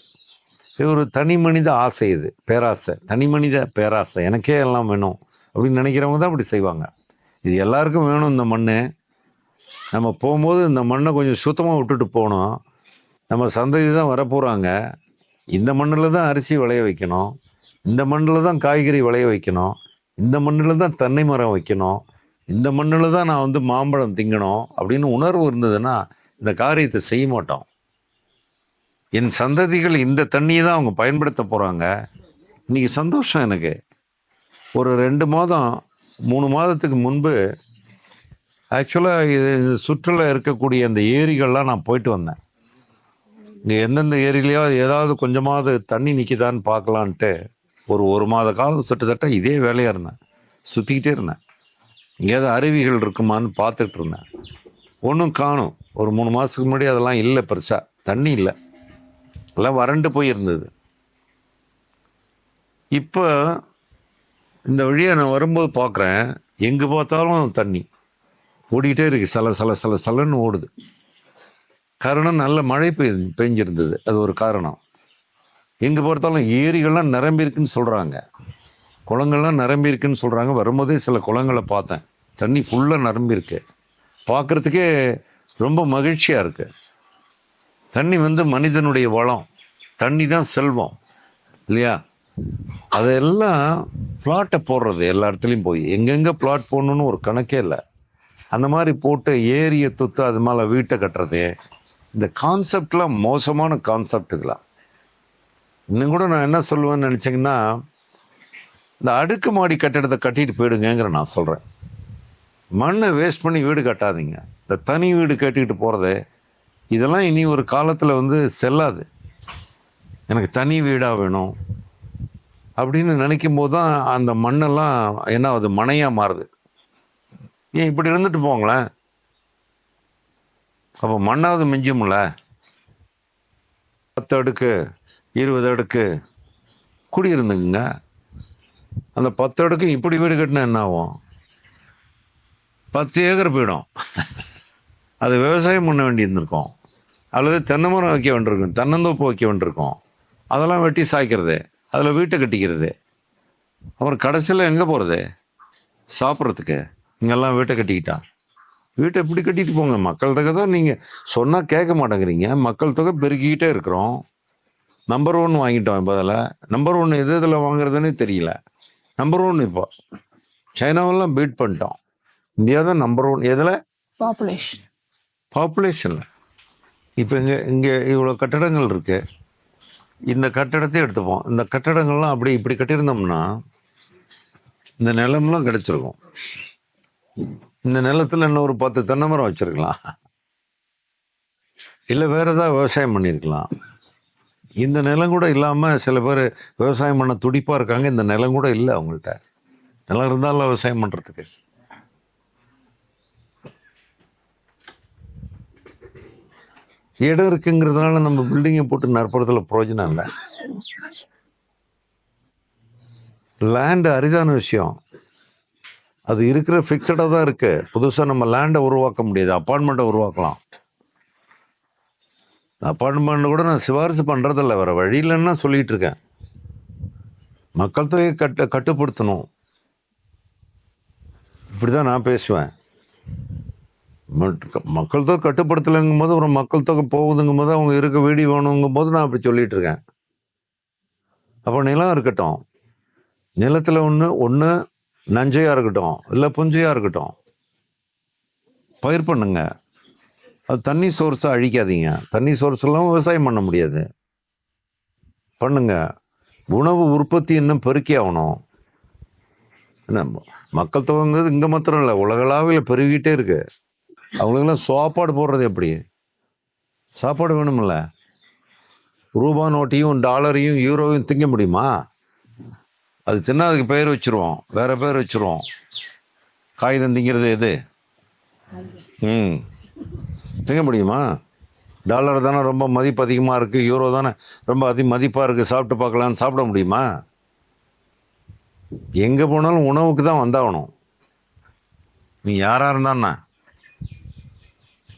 [SPEAKER 1] இது ஒரு தனி மனித ஆசை, இது பேராசை, தனி மனித பேராசை. எனக்கே எல்லாம் வேணும் அப்படின்னு நினைக்கிறவங்க தான் அப்படி செய்வாங்க. இது எல்லாருக்கும் வேணும் இந்த மண். நம்ம போகும்போது இந்த மண்ணை கொஞ்சம் சுத்தமாக விட்டுட்டு போகணும். நம்ம சந்ததி தான் வரப்போகிறாங்க. இந்த மண்ணில் தான் அரிசி விளைய வைக்கணும், இந்த மண்ணில் தான் காய்கறி விளைய வைக்கணும், இந்த மண்ணில் தான் தென்னை மரம் வைக்கணும், இந்த மண்ணில் தான் நான் மாம்பழம் திங்கணும் அப்படின்னு உணர்வு இருந்ததுன்னா இந்த காரியத்தை செய்ய மாட்டோம். என் சந்ததிகள் இந்த தண்ணியை தான் அவங்க பயன்படுத்த போகிறாங்க. இன்றைக்கி சந்தோஷம் எனக்கு. ஒரு 2 மாதம் 3 மாதத்துக்கு முன்பு ஆக்சுவலாக இது சுற்றுலா இருக்கக்கூடிய அந்த ஏரிகள்லாம் நான் போயிட்டு வந்தேன். இங்கே எந்தெந்த ஏரியிலையோ ஏதாவது கொஞ்சமாவது தண்ணி நிற்கிதான்னு பார்க்கலான்ட்டு ஒரு மாத காலம் கிட்டத்தட்ட இதே வேலையாக இருந்தேன். சுற்றிக்கிட்டே இருந்தேன். எங்கேயாவது அருவிகள் இருக்குமான்னு பார்த்துக்கிட்டு இருந்தேன். ஒன்றும் காணும். ஒரு 3 மாதத்துக்கு முன்னாடி அதெல்லாம் இல்லை, பெருசாக தண்ணி இல்லை, எல்லாம் வறண்டு போயிருந்தது. இப்போ இந்த வழியாக நான் வரும்போது பார்க்குறேன், எங்கே பார்த்தாலும் தண்ணி ஓடிக்கிட்டே இருக்கு. சலன்னு ஓடுது. காரணம் நல்ல மழை பெஞ்சிருந்தது, அது ஒரு காரணம். எங்கே பார்த்தாலும் ஏரிகள்லாம் நிரம்பியிருக்குன்னு சொல்கிறாங்க, குளங்கள்லாம் நிரம்பியிருக்குன்னு சொல்கிறாங்க. வரும்போதே சில குளங்களை பார்த்தேன், தண்ணி ஃபுல்லாக நிரம்பியிருக்கு. பார்க்குறதுக்கே ரொம்ப மகிழ்ச்சியாக இருக்குது. தண்ணி மனிதனுடைய வளம், தண்ணி தான் செல்வம் இல்லையா? அதெல்லாம் பிளாட்டை போடுறது, எல்லா இடத்துலையும் போய் எங்கெங்கே பிளாட் போடணுன்னு ஒரு கணக்கே இல்லை. அந்த மாதிரி போட்டு ஏரியை துத்து அது மேலே வீட்டை கட்டுறது, இந்த கான்செப்ட்லாம் மோசமான கான்செப்ட். இதெல்லாம் இன்னும் கூட நான் என்ன சொல்லுவேன்னு நினச்சிங்கன்னா, இந்த அடுக்குமாடி கட்டிடத்தை கட்டிட்டு போயிடுங்கிற நான் சொல்கிறேன். மண்ணை வேஸ்ட் பண்ணி வீடு கட்டாதீங்க. இந்த தனி வீடு கட்டிக்கிட்டு போகிறது இதெல்லாம் இனி ஒரு காலத்தில் செல்லாது. எனக்கு தனி வீடாக வேணும் அப்படின்னு நினைக்கும் போது தான் அந்த மண்ணெல்லாம் என்ன ஆகுது, மனையாக மாறுது. ஏன் இப்படி இருந்துட்டு போங்களேன், அப்போ மண்ணாவது மிஞ்சும்ல. 10 அடுக்கு 20 அடுக்கு குடியிருந்துங்க. அந்த 10 அடுக்கு இப்படி வீடு கட்டினா என்ன ஆகும்? 10 ஏக்கர் போயிடும். அது விவசாயம் பண்ண வேண்டியிருந்திருக்கும், அல்லது தென்னை மரம் வைக்க வேண்டியிருக்கும், தென்னந்தோப்பு வைக்க வேண்டியிருக்கும். அதெல்லாம் வெட்டி சாய்க்கிறது, அதில் வீட்டை கட்டிக்கிறது. அப்புறம் கடைசியில் எங்கே போகிறது? சாப்பிட்றதுக்கு. இங்கெல்லாம் வீட்டை கட்டிக்கிட்டா, வீட்டை இப்படி கட்டிட்டு போங்க. மக்கள் தொகை தான் நீங்கள் சொன்னால் கேட்க மாட்டேங்கிறீங்க. மக்கள் தொகை பெருக்கிக்கிட்டே இருக்கிறோம். நம்பர் 1 வாங்கிட்டோம். இப்போ அதில் நம்பர் 1 எது இதில் வாங்குறதுன்னு தெரியல. நம்பர் 1 இப்போ சைனாவெல்லாம் பீட் பண்ணிட்டோம். இந்தியா தான் நம்பர் 1. எதில்? பாப்புலேஷனில். இப்போ இங்கே இவ்வளோ கட்டடங்கள் இருக்குது. இந்த கட்டடத்தை எடுத்துப்போம். இந்த கட்டடங்கள்லாம் அப்படி இப்படி கட்டியிருந்தோம்னா இந்த நிலம்லாம் கிடச்சிருக்கும். இந்த நிலத்தில் இன்னும் ஒரு 10 தென்னை மரம் வச்சுருக்கலாம், இல்லை வேறு ஏதாவது விவசாயம் பண்ணியிருக்கலாம். இந்த நிலம் கூட இல்லாமல் சில பேர் விவசாயம் பண்ண துடிப்பாக இருக்காங்க. இந்த நிலம் கூட இல்லை அவங்கள்ட்ட. நிலம் இருந்தாலும் விவசாயம் பண்ணுறதுக்கு. இடம் இருக்குங்கிறதுனால நம்ம பில்டிங்கை போட்டு நற்புறத்தில் பிரயோஜனம் இல்லை. லேண்டு அரிதான விஷயம். அது இருக்கிற ஃபிக்ஸடாக தான் இருக்குது. புதுசாக நம்ம லேண்டை உருவாக்க முடியாது. அப்பார்ட்மெண்ட்டை உருவாக்கலாம். அப்பார்ட்மெண்ட் கூட நான் சிபாரிசு பண்ணுறதில்ல, வேறு வழி இல்லைன்னா சொல்லிகிட்டு இருக்கேன். மக்கள் தொகையை கட்டுப்படுத்தணும். இப்படி தான் நான் பேசுவேன். மக்கள் தொகை கட்டுப்படுத்தலைங்கும் போது, ஒரு மக்கள் தொகை போகுதுங்கும் போது, அவங்க இருக்க வீடு வேணுங்கும் போது நான் அப்படி சொல்லிட்டு இருக்கேன். அப்போ நிலம் இருக்கட்டும், நிலத்தில் ஒன்று நஞ்சையாக இருக்கட்டும், இல்லை புஞ்சையாக இருக்கட்டும், பயிர் பண்ணுங்க. அது தண்ணி சோர்ஸை அழிக்காதீங்க. தண்ணி சோர்ஸ் இல்லாமல் விவசாயம் பண்ண முடியாது. பண்ணுங்க. உணவு உற்பத்தி இன்னும் பெருக்கி ஆகணும். என்ன மக்கள் தொகைங்கிறது இங்கே மாத்திரம் இல்லை, உலகளாவில் பெருகிட்டே இருக்கு. அவங்களுக்கெல்லாம் சாப்பாடு போடுறது எப்படி? சாப்பாடு வேணுமில்ல. ரூபா நோட்டையும் டாலரையும் யூரோவையும் திங்க முடியுமா? அது தின்னா அதுக்கு பேர் வச்சுருவோம், வேறு பேர் வச்சுருவோம். காகிதம் திங்கிறது எது? திங்க முடியுமா? டாலர் தானே ரொம்ப மதிப்பு அதிகமாக இருக்குது, யூரோ தானே ரொம்ப மதிப்பாக இருக்குது, சாப்பிட்டு பார்க்கலான்னு சாப்பிட முடியுமா? எங்கே போனாலும் உணவுக்கு தான் வந்தாகணும். நீ யாராக இருந்தான்னா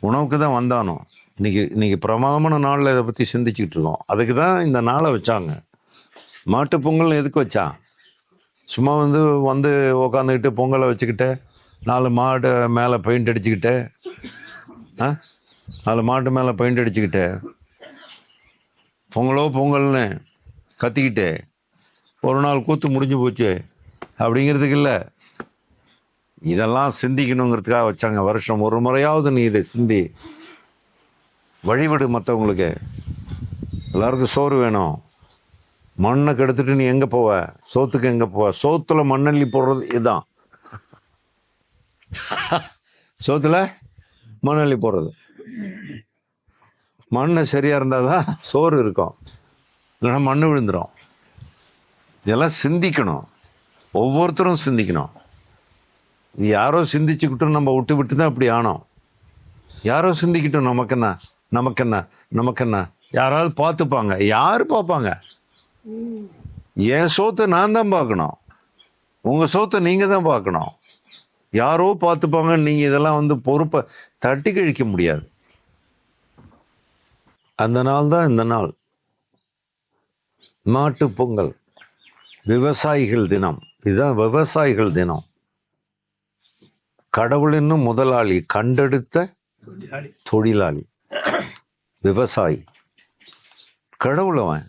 [SPEAKER 1] உணவுக்கு தான் வந்தாகணும். இன்னைக்கு பிரமாதமான நாளில் இதை பற்றி சிந்திச்சுக்கிட்டு இருக்கோம். அதுக்கு தான் இந்த நாளை வச்சாங்க. மாட்டுப் பொங்கல் எதுக்கு வச்சா? சும்மா வந்து உக்காந்துக்கிட்டு பொங்கலை வச்சுக்கிட்டு 4 மாடு மேலே பெயிண்ட் அடிச்சுக்கிட்டு 4 மாட்டு மேலே பெயிண்ட் அடிச்சுக்கிட்டு பொங்கல்னு கத்திக்கிட்டு ஒரு நாள் கூத்து முடிஞ்சு போச்சு அப்படிங்கிறதுக்கு இல்லை. இதெல்லாம் சிந்திக்கணுங்கிறதுக்காக வச்சாங்க. வருஷம் ஒரு முறையாவது நீ இதை சிந்தி வழிவிடு. மற்றவங்களுக்கு எல்லாருக்கும் சோறு வேணும். மண்ணை கெடுத்துட்டு நீ எங்கே போவ? சோத்துக்கு எங்கே போவ? சோத்துல மண்ணள்ளி போடுறது இதுதான். சோத்துல மண்ணள்ளி போடுறது. மண்ணை சரியாக இருந்தால் தான் சோறு இருக்கும், இல்லைன்னா மண் விழுந்துடும். இதெல்லாம் சிந்திக்கணும், ஒவ்வொருத்தரும் சிந்திக்கணும். இது யாரோ சிந்திச்சுக்கிட்டும் நம்ம விட்டு தான் இப்படி ஆனோம். யாரோ சிந்திக்கிட்டோம், நமக்கென்ன யாராவது பார்த்துப்பாங்க. யார் பார்ப்பாங்க? என் சோத்தை நான் தான் பார்க்கணும், உங்கள் சோத்தை நீங்கள் தான் பார்க்கணும். யாரோ பார்த்துப்பாங்க. நீங்கள் இதெல்லாம் பொறுப்பை தட்டி கழிக்க முடியாது. அந்த நாள் தான் இந்த நாள், மாட்டு பொங்கல், விவசாயிகள் தினம். இதுதான் விவசாயிகள் தினம். கடவுள் என்னும் முதலாளி, கண்டெடுத்த தொழிலாளி, விவசாயி. கடவுள் அவன்.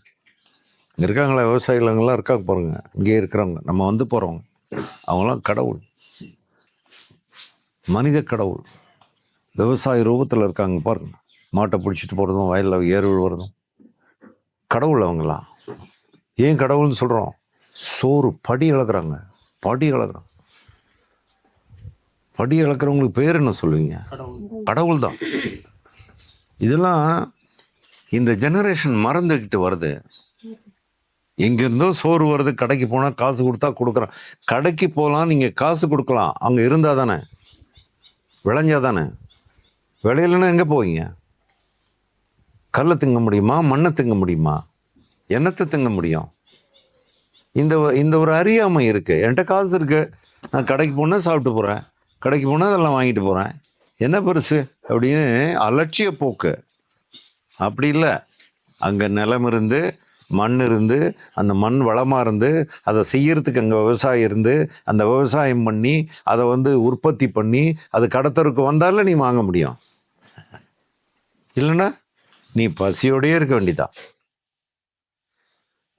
[SPEAKER 1] இங்கே இருக்காங்களா விவசாயிகள்? அங்கெல்லாம் இருக்காங்க பாருங்க, இங்கே இருக்கிறவங்க, நம்ம போகிறவங்க, அவங்களாம் கடவுள், மனித கடவுள். விவசாய ரூபத்தில் இருக்காங்க பாருங்க. மாட்டை பிடிச்சிட்டு போகிறதும், வயலில் ஏறு விழுவுறதும் கடவுள் அவங்களாம். ஏன் கடவுள்னு சொல்கிறோம்? சோறு படி இழக்கிறாங்க. படி இழக்கிறவங்களுக்கு பேர் என்ன சொல்லுவீங்க? கடவுள் தான். இதெல்லாம் இந்த ஜெனரேஷன் மறந்துக்கிட்டு வருது. எங்கேருந்தோ சோறு வருது, கடைக்கு போனால் காசு கொடுத்தா கொடுக்குறான். கடைக்கு போகலாம், நீங்கள் காசு கொடுக்கலாம், அங்கே இருந்தால் தானே, விளைஞ்சா தானே. விளையலைன்னா எங்கே போவீங்க? கல்லை திங்க முடியுமா? மண்ணை திங்க முடியுமா? என்னத்தை திங்க முடியும்? இந்த ஒரு அறியாமை இருக்குது. என்கிட்ட காசு இருக்குது, நான் கடைக்கு போனால் சாப்பிட்டு போகிறேன், கடைக்கு போனால் அதெல்லாம் வாங்கிட்டு போகிறேன், என்ன பெருசு அப்படின்னு அலட்சிய போக்கு. அப்படி இல்லை. அங்கே நிலம் இருந்து, மண் இருந்து, அந்த மண் வளமாக இருந்து, அதை செய்யறதுக்கு அங்கே விவசாயம் இருந்து, அந்த விவசாயம் பண்ணி அதை உற்பத்தி பண்ணி அது கடத்தருக்கு வந்தால நீ வாங்க முடியும். இல்லைன்னா நீ பசியோடையே இருக்க வேண்டியதான்.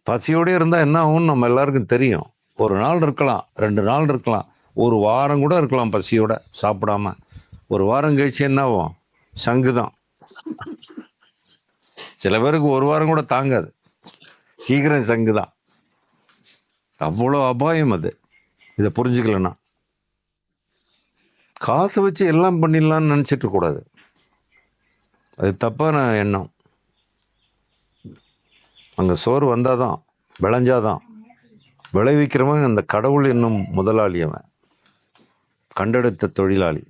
[SPEAKER 1] பசியோடய இருந்தால் என்ன ஆகும்னு நம்ம எல்லாருக்கும் தெரியும். ஒரு நாள் இருக்கலாம், 2 நாள் இருக்கலாம், ஒரு வாரம் கூட இருக்கலாம் பசியோட சாப்பிடாம. ஒரு வாரம் கழிச்சு என்ன ஆகும்? சங்கு தான். சில பேருக்கு ஒரு வாரம் கூட தாங்காது, சீக்கிரம் சங்கு தான். அவ்வளோ அபாயம் அது. இதை புரிஞ்சுக்கலன்னா காசை வச்சு எல்லாம் பண்ணிடலான்னு நினச்சிட்டு கூடாது. அது தப்பான எண்ணம். அங்கே சோறு வந்தால் தான், விளைஞ்சாதான். விளைவிக்கிறவன் அந்த கடவுள் என்னும் முதலாளி, அவன் கண்டெடுத்த தொழிலாளி.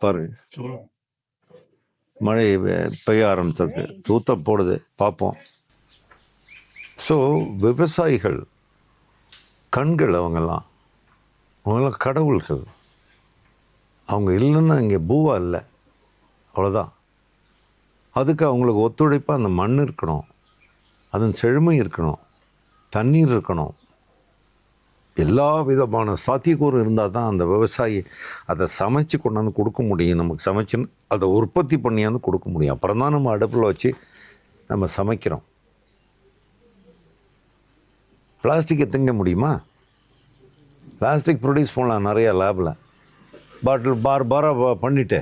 [SPEAKER 1] பாரு, மழை பெய்ய ஆரம்பிச்சிருக்கு, தூத்தம் போடுது, பார்ப்போம். ஸோ விவசாயிகள் கண்கள், அவங்கெல்லாம் கடவுள்கள். அவங்க இல்லைன்னா இங்கே பூவா இல்லை, அவ்வளோதான். அதுக்கு அவங்களுக்கு ஒத்துழைப்பாக அந்த மண் இருக்கணும், அதன் செழுமை இருக்கணும், தண்ணீர் இருக்கணும், எல்லா விதமான சாத்தியக்கூறு இருந்தால் தான் அந்த விவசாயி அதை சமைச்சு கொண்டாந்து கொடுக்க முடியும். நமக்கு சமைச்சுன்னு அதை உற்பத்தி பண்ணியாந்து கொடுக்க முடியும். அப்புறம் தான் நம்ம அடுப்பில் வச்சு நம்ம சமைக்கிறோம். பிளாஸ்டிக்கை திங்க முடியுமா? பிளாஸ்டிக் ப்ரொடியூஸ் பண்ணலாம் நிறையா லேபில். பாட்டில் பாராக பண்ணிவிட்டு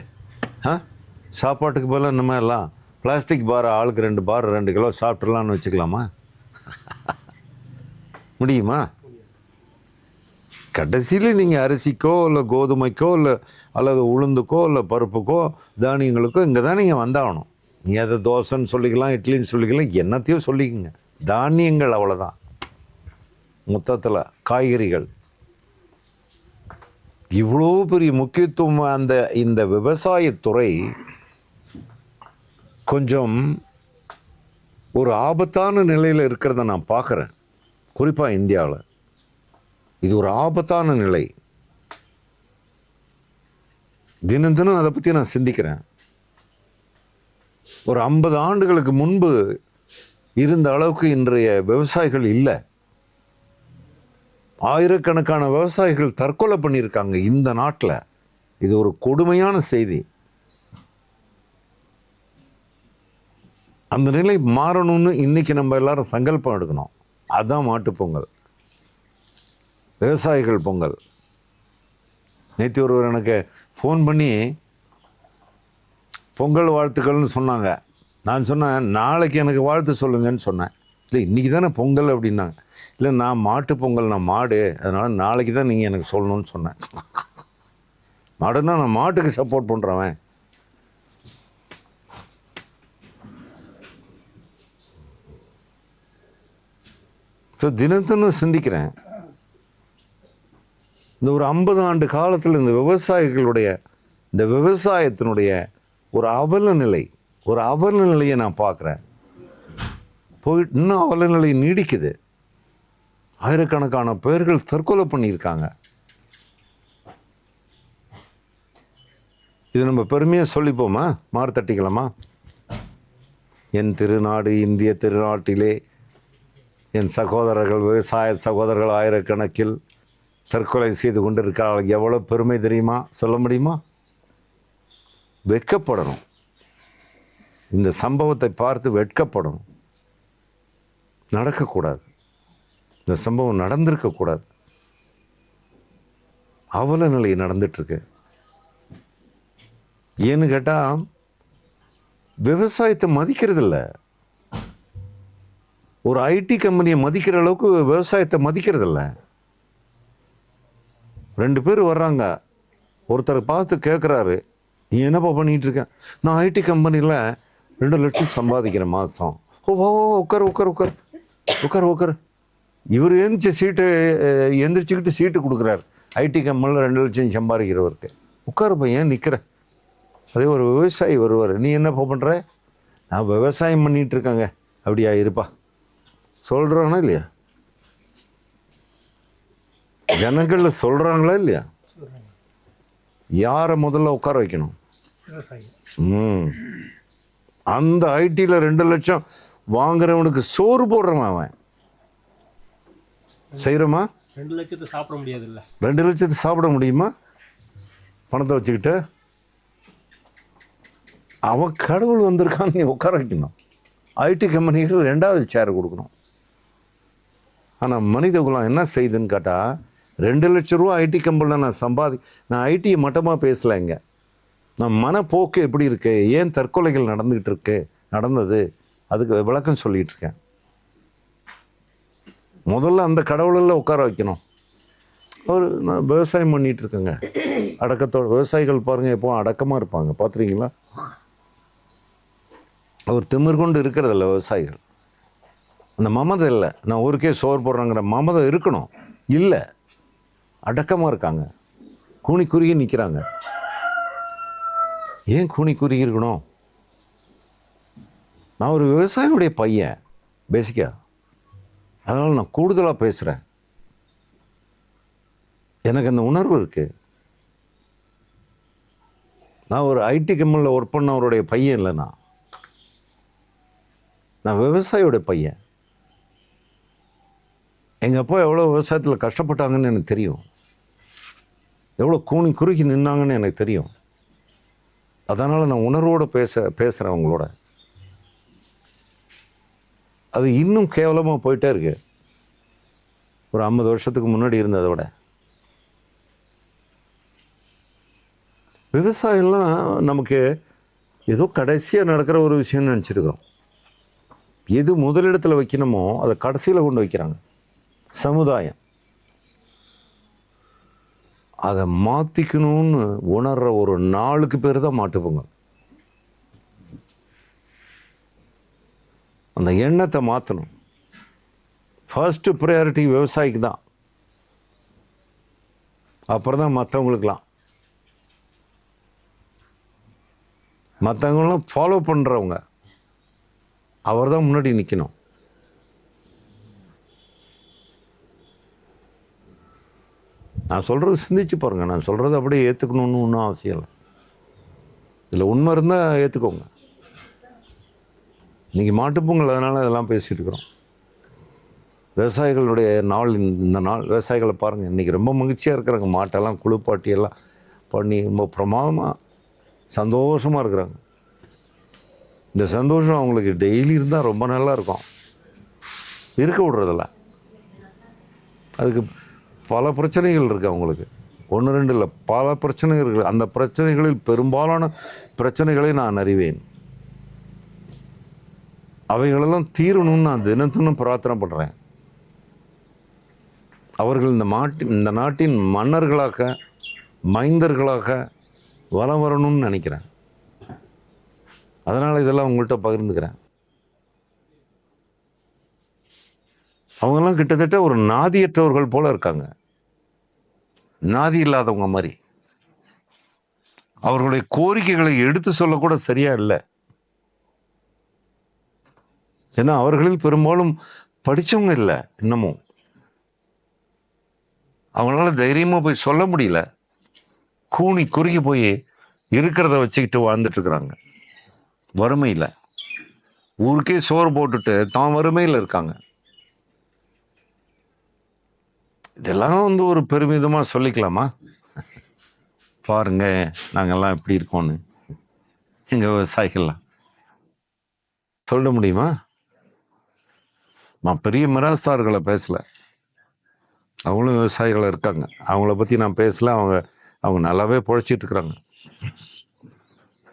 [SPEAKER 1] சாப்பாட்டுக்கு பதிலாக நம்ம எல்லாம் பிளாஸ்டிக் பாரை ஆளுக்கு 2 பார் 2 கிலோ சாப்பிட்றலான்னு வச்சுக்கலாமா? முடியுமா? கடைசியில் நீங்கள் அரிசிக்கோ இல்லை கோதுமைக்கோ இல்லை அல்லது உளுந்துக்கோ இல்லை பருப்புக்கோ தானியங்களுக்கோ இங்கே தான் நீங்கள் வந்தாகணும். நீ அதை தோசைன்னு சொல்லிக்கலாம், இட்லின்னு சொல்லிக்கலாம், என்னத்தையும் சொல்லிக்கங்க. தானியங்கள் அவ்வளோதான். மொத்தத்தில் காய்கறிகள் இவ்வளோ பெரிய முக்கியத்துவம். இந்த விவசாயத்துறை கொஞ்சம் ஒரு ஆபத்தான நிலையில் இருக்கிறத நான் பார்க்குறேன். குறிப்பாக இந்தியாவில் இது ஒரு ஆபத்தான நிலை. தினம் தினம் அதை பற்றி நான் சிந்திக்கிறேன். ஒரு 50 ஆண்டுகளுக்கு முன்பு இருந்த அளவுக்கு இன்றைய விவசாயிகள் இல்லை. ஆயிரக்கணக்கான விவசாயிகள் தற்கொலை பண்ணியிருக்காங்க இந்த நாட்டில். இது ஒரு கொடுமையான செய்தி. அந்த நிலை மாறணும்னு இன்னைக்கு நம்ம எல்லாரும் சங்கல்பம் எடுக்கணும். அதுதான் மாட்டுப்பொங்கல், விவசாயிகள் பொங்கல். நேற்று ஒருவர் எனக்கு ஃபோன் பண்ணி பொங்கல் வாழ்த்துக்கள்னு சொன்னாங்க. நான் சொன்னேன், நாளைக்கு எனக்கு வாழ்த்து சொல்லுங்கன்னு சொன்னேன். இல்லை, இன்றைக்கி தானே பொங்கல் அப்படின்னாங்க. இல்லை, நான் மாட்டு பொங்கல், நான் மாடு, அதனால் நாளைக்கு தான் நீங்கள் எனக்கு சொல்லணும்னு சொன்னேன். மாடுன்னா நான் மாட்டுக்கு சப்போர்ட் பண்ணுறவன். ஸோ தினத்தினும் சிந்திக்கிறேன், இந்த ஒரு 50 ஆண்டு காலத்தில் இந்த விவசாயத்தினுடைய ஒரு அவல நிலையை நான் பார்க்குறேன். போயிட்டு இன்னும் அவல நிலை நீடிக்குது. ஆயிரக்கணக்கான பேர்கள் தற்கொலை பண்ணியிருக்காங்க. இது நம்ம பெருமையாக சொல்லிப்போமா? மாறு தட்டிக்கலாமா? என் திருநாடு இந்திய திருநாட்டிலே என் சகோதரர்கள், விவசாய சகோதரர்கள் ஆயிரக்கணக்கில் தற்கொலை செய்து கொண்டு இருக்கிறார்கள். எவ்வளோ பெருமை தெரியுமா? சொல்ல முடியுமா? வெட்கப்படணும். இந்த சம்பவத்தை பார்த்து வெட்கப்படணும். நடக்கக்கூடாது. இந்த சம்பவம் நடந்திருக்கக்கூடாது. அவல நிலை நடந்துட்டுருக்கு. ஏன்னு கேட்டால், விவசாயத்தை மதிக்கிறது இல்லை. ஒரு ஐடி கம்பெனியை மதிக்கிற அளவுக்கு விவசாயத்தை மதிக்கிறது இல்லை. 2 பேர் வர்றாங்க, ஒருத்தரை பார்த்து கேட்குறாரு, நீ என்னப்பா பண்ணிகிட்டு இருக்க? நான் ஐடி கம்பெனியில் 2 லட்சம் சம்பாதிக்கிறேன் மாதம். உட்கார். இவர் எந்திரிச்சுக்கிட்டு சீட்டு கொடுக்குறாரு. ஐடி கம்பெனியில் 2 லட்சம் சம்பாதிக்கிறவருக்கு. உட்காருப்பா, ஏன் நிற்கிற? அதே ஒரு விவசாயி வருவார், நீ என்னப்பா பண்ணுற? நான் விவசாயம் பண்ணிகிட்டு இருக்கேங்க. அப்படியா, இருப்பா. சொல்கிறானா இல்லையா? ஜனங்களில் சொல்கிறாங்களா இல்லையா? யாரை முதல்ல உட்கார வைக்கணும்? அந்த ஐடியில் 2 லட்சம் வாங்குறவனுக்கு சோறு போடுறவன் அவன். செய்கிறோமா?
[SPEAKER 2] 2 லட்சத்தை சாப்பிட முடியாது இல்லை?
[SPEAKER 1] 2 லட்சத்தை சாப்பிட முடியுமா பணத்தை வச்சுக்கிட்டு? அவன் கடவுள் வந்திருக்கான்னு நீ உட்கார வைக்கணும். ஐடி கம்பெனிகள் 2வது சேர் கொடுக்கணும். ஆனால் மனித குலம் என்ன செய்யுதுன்னு கேட்டால், 2 லட்ச ரூபா ஐடி கம்பெனியில் நான் ஐடியை மட்டமாக பேசலைங்க. நான் மனப்போக்கு எப்படி இருக்கு, ஏன் தற்கொலைகள் நடந்தது, அதுக்கு விளக்கம் சொல்லிகிட்டு இருக்கேன். முதல்ல அந்த கடவுளில் உட்கார வைக்கணும். நான் விவசாயம் பண்ணிகிட்டு இருக்கேங்க, அடக்கத்தோடு. விவசாயிகள் பாருங்கள், எப்போ அடக்கமாக இருப்பாங்க, பார்த்துறீங்களா? அவர் திமிர் கொண்டு இருக்கிறதில்ல விவசாயிகள். அந்த மமதை இல்லை, நான் ஊருக்கே சோறு போடுறேங்கிற மமதை இருக்கணும். இல்லை, அடக்கமாக இருக்காங்க, கூனி குறுகி நிற்கிறாங்க. ஏன் கூனி குறுகி இருக்கணும்? நான் ஒரு விவசாயியுடைய பையன் பேசிக்காக, அதனால் நான் கூடுதலாக பேசுகிறேன். எனக்கு அந்த உணர்வு இருக்குது. நான் ஒரு ஐடி கம்பெனியில் ஒர்க் பண்ணவருடைய பையன் இல்லை, நான் விவசாயியோட பையன். எங்கள் அப்பா எவ்வளோ விவசாயத்தில் கஷ்டப்பட்டாங்கன்னு எனக்கு தெரியும், எவ்வளோ கூனி குறுகி நின்னாங்கன்னு எனக்கு தெரியும். அதனால் நான் உணர்வோடு பேசுகிறேன் அவங்களோட. அது இன்னும் கேவலமாக போயிட்டே இருக்கு, ஒரு 50 வருஷத்துக்கு முன்னாடி இருந்ததை விட. விவசாயம்லாம் நமக்கு ஏதோ கடைசியாக நடக்கிற ஒரு விஷயம்னு நினச்சிருக்கிறோம். எது முதலிடத்தில் வைக்கணுமோ அதை கடைசியில் கொண்டு வைக்கிறாங்க. சமுதாயம் அதை மாற்றிக்கணும்னு உணர்கிற ஒரு நாளுக்கு பேர் தான் மாட்டுப்பொங்கல். அந்த எண்ணத்தை மாற்றணும். ஃபர்ஸ்ட் ப்ரையாரிட்டி விவசாயிக்கு தான், அப்புறம் தான் மற்றவங்களுக்கெல்லாம். மற்றவங்களாம் ஃபாலோ பண்ணுறவங்க, அவர் தான் முன்னாடி நிற்கணும். நான் சொல்கிறது சிந்திச்சு பாருங்கள். நான் சொல்கிறது அப்படியே ஏற்றுக்கணுன்னு ஒன்றும் அவசியம் இல்லை. இதில் உண்மை இருந்தால் ஏற்றுக்கோங்க. இன்றைக்கி மாட்டுப்பொங்கல், அதனால் இதெல்லாம் பேசிகிட்டு இருக்கிறோம். விவசாயிகளுடைய நாள், இந்த நாள் விவசாயிகளை பாருங்கள், இன்றைக்கி ரொம்ப மகிழ்ச்சியாக இருக்கிறாங்க. மாட்டெல்லாம் குளிப்பாட்டியெல்லாம் பண்ணி ரொம்ப பிரமாதமாக சந்தோஷமாக இருக்கிறாங்க. இந்த சந்தோஷம் அவங்களுக்கு டெய்லி இருந்தால் ரொம்ப நல்லா இருக்கும். இருக்க விடுறதில்ல. அதுக்கு பல பிரச்சனைகள் இருக்குது அவங்களுக்கு. 1 2 இல்லை, பல பிரச்சனைகள் இருக்குது. அந்த பிரச்சனைகளில் பெரும்பாலான பிரச்சனைகளை நான் அறிவேன். அவைகளெல்லாம் தீரணும்னு நான் தினத்தினும் பிரார்த்தனை பண்ணுறேன். அவர்கள் இந்த நாட்டின் மன்னர்களாக, மைந்தர்களாக வலம் வரணும்னு நினைக்கிறேன். அதனால் இதெல்லாம் உங்கள்கிட்ட பகிர்ந்துக்கிறேன். அவங்கெல்லாம் கிட்டத்தட்ட ஒரு நாதியற்றவர்கள் போல இருக்காங்க. நாதி இல்லாதவங்க மாதிரி. அவர்களுடைய கோரிக்கைகளை எடுத்து சொல்லக்கூட சரியா இல்லை. ஏன்னா அவர்களில் பெரும்பாலும் படித்தவங்க இல்லை. இன்னமும் அவங்களால தைரியமாக போய் சொல்ல முடியல. கூனி குறுகி போய் இருக்கிறத வச்சுக்கிட்டு வாழ்ந்துட்டு இருக்கிறாங்க. வறுமையில் ஊருக்கே சோறு போட்டுட்டு தான் வறுமையில் இருக்காங்க. இதெல்லாம் ஒரு பெருமிதமாக சொல்லிக்கலாமா? பாருங்க நாங்கள்லாம் எப்படி இருக்கோன்னு எங்கள் விவசாயிகள்லாம் சொல்ல முடியுமா? நான் பெரிய மிராஸ்தார்களை பேசலை. அவங்களும் விவசாயிகள் இருக்காங்க. அவங்கள பற்றி நான் பேசலை. அவங்க நல்லாவே பொழைச்சிட்டு இருக்கிறாங்க.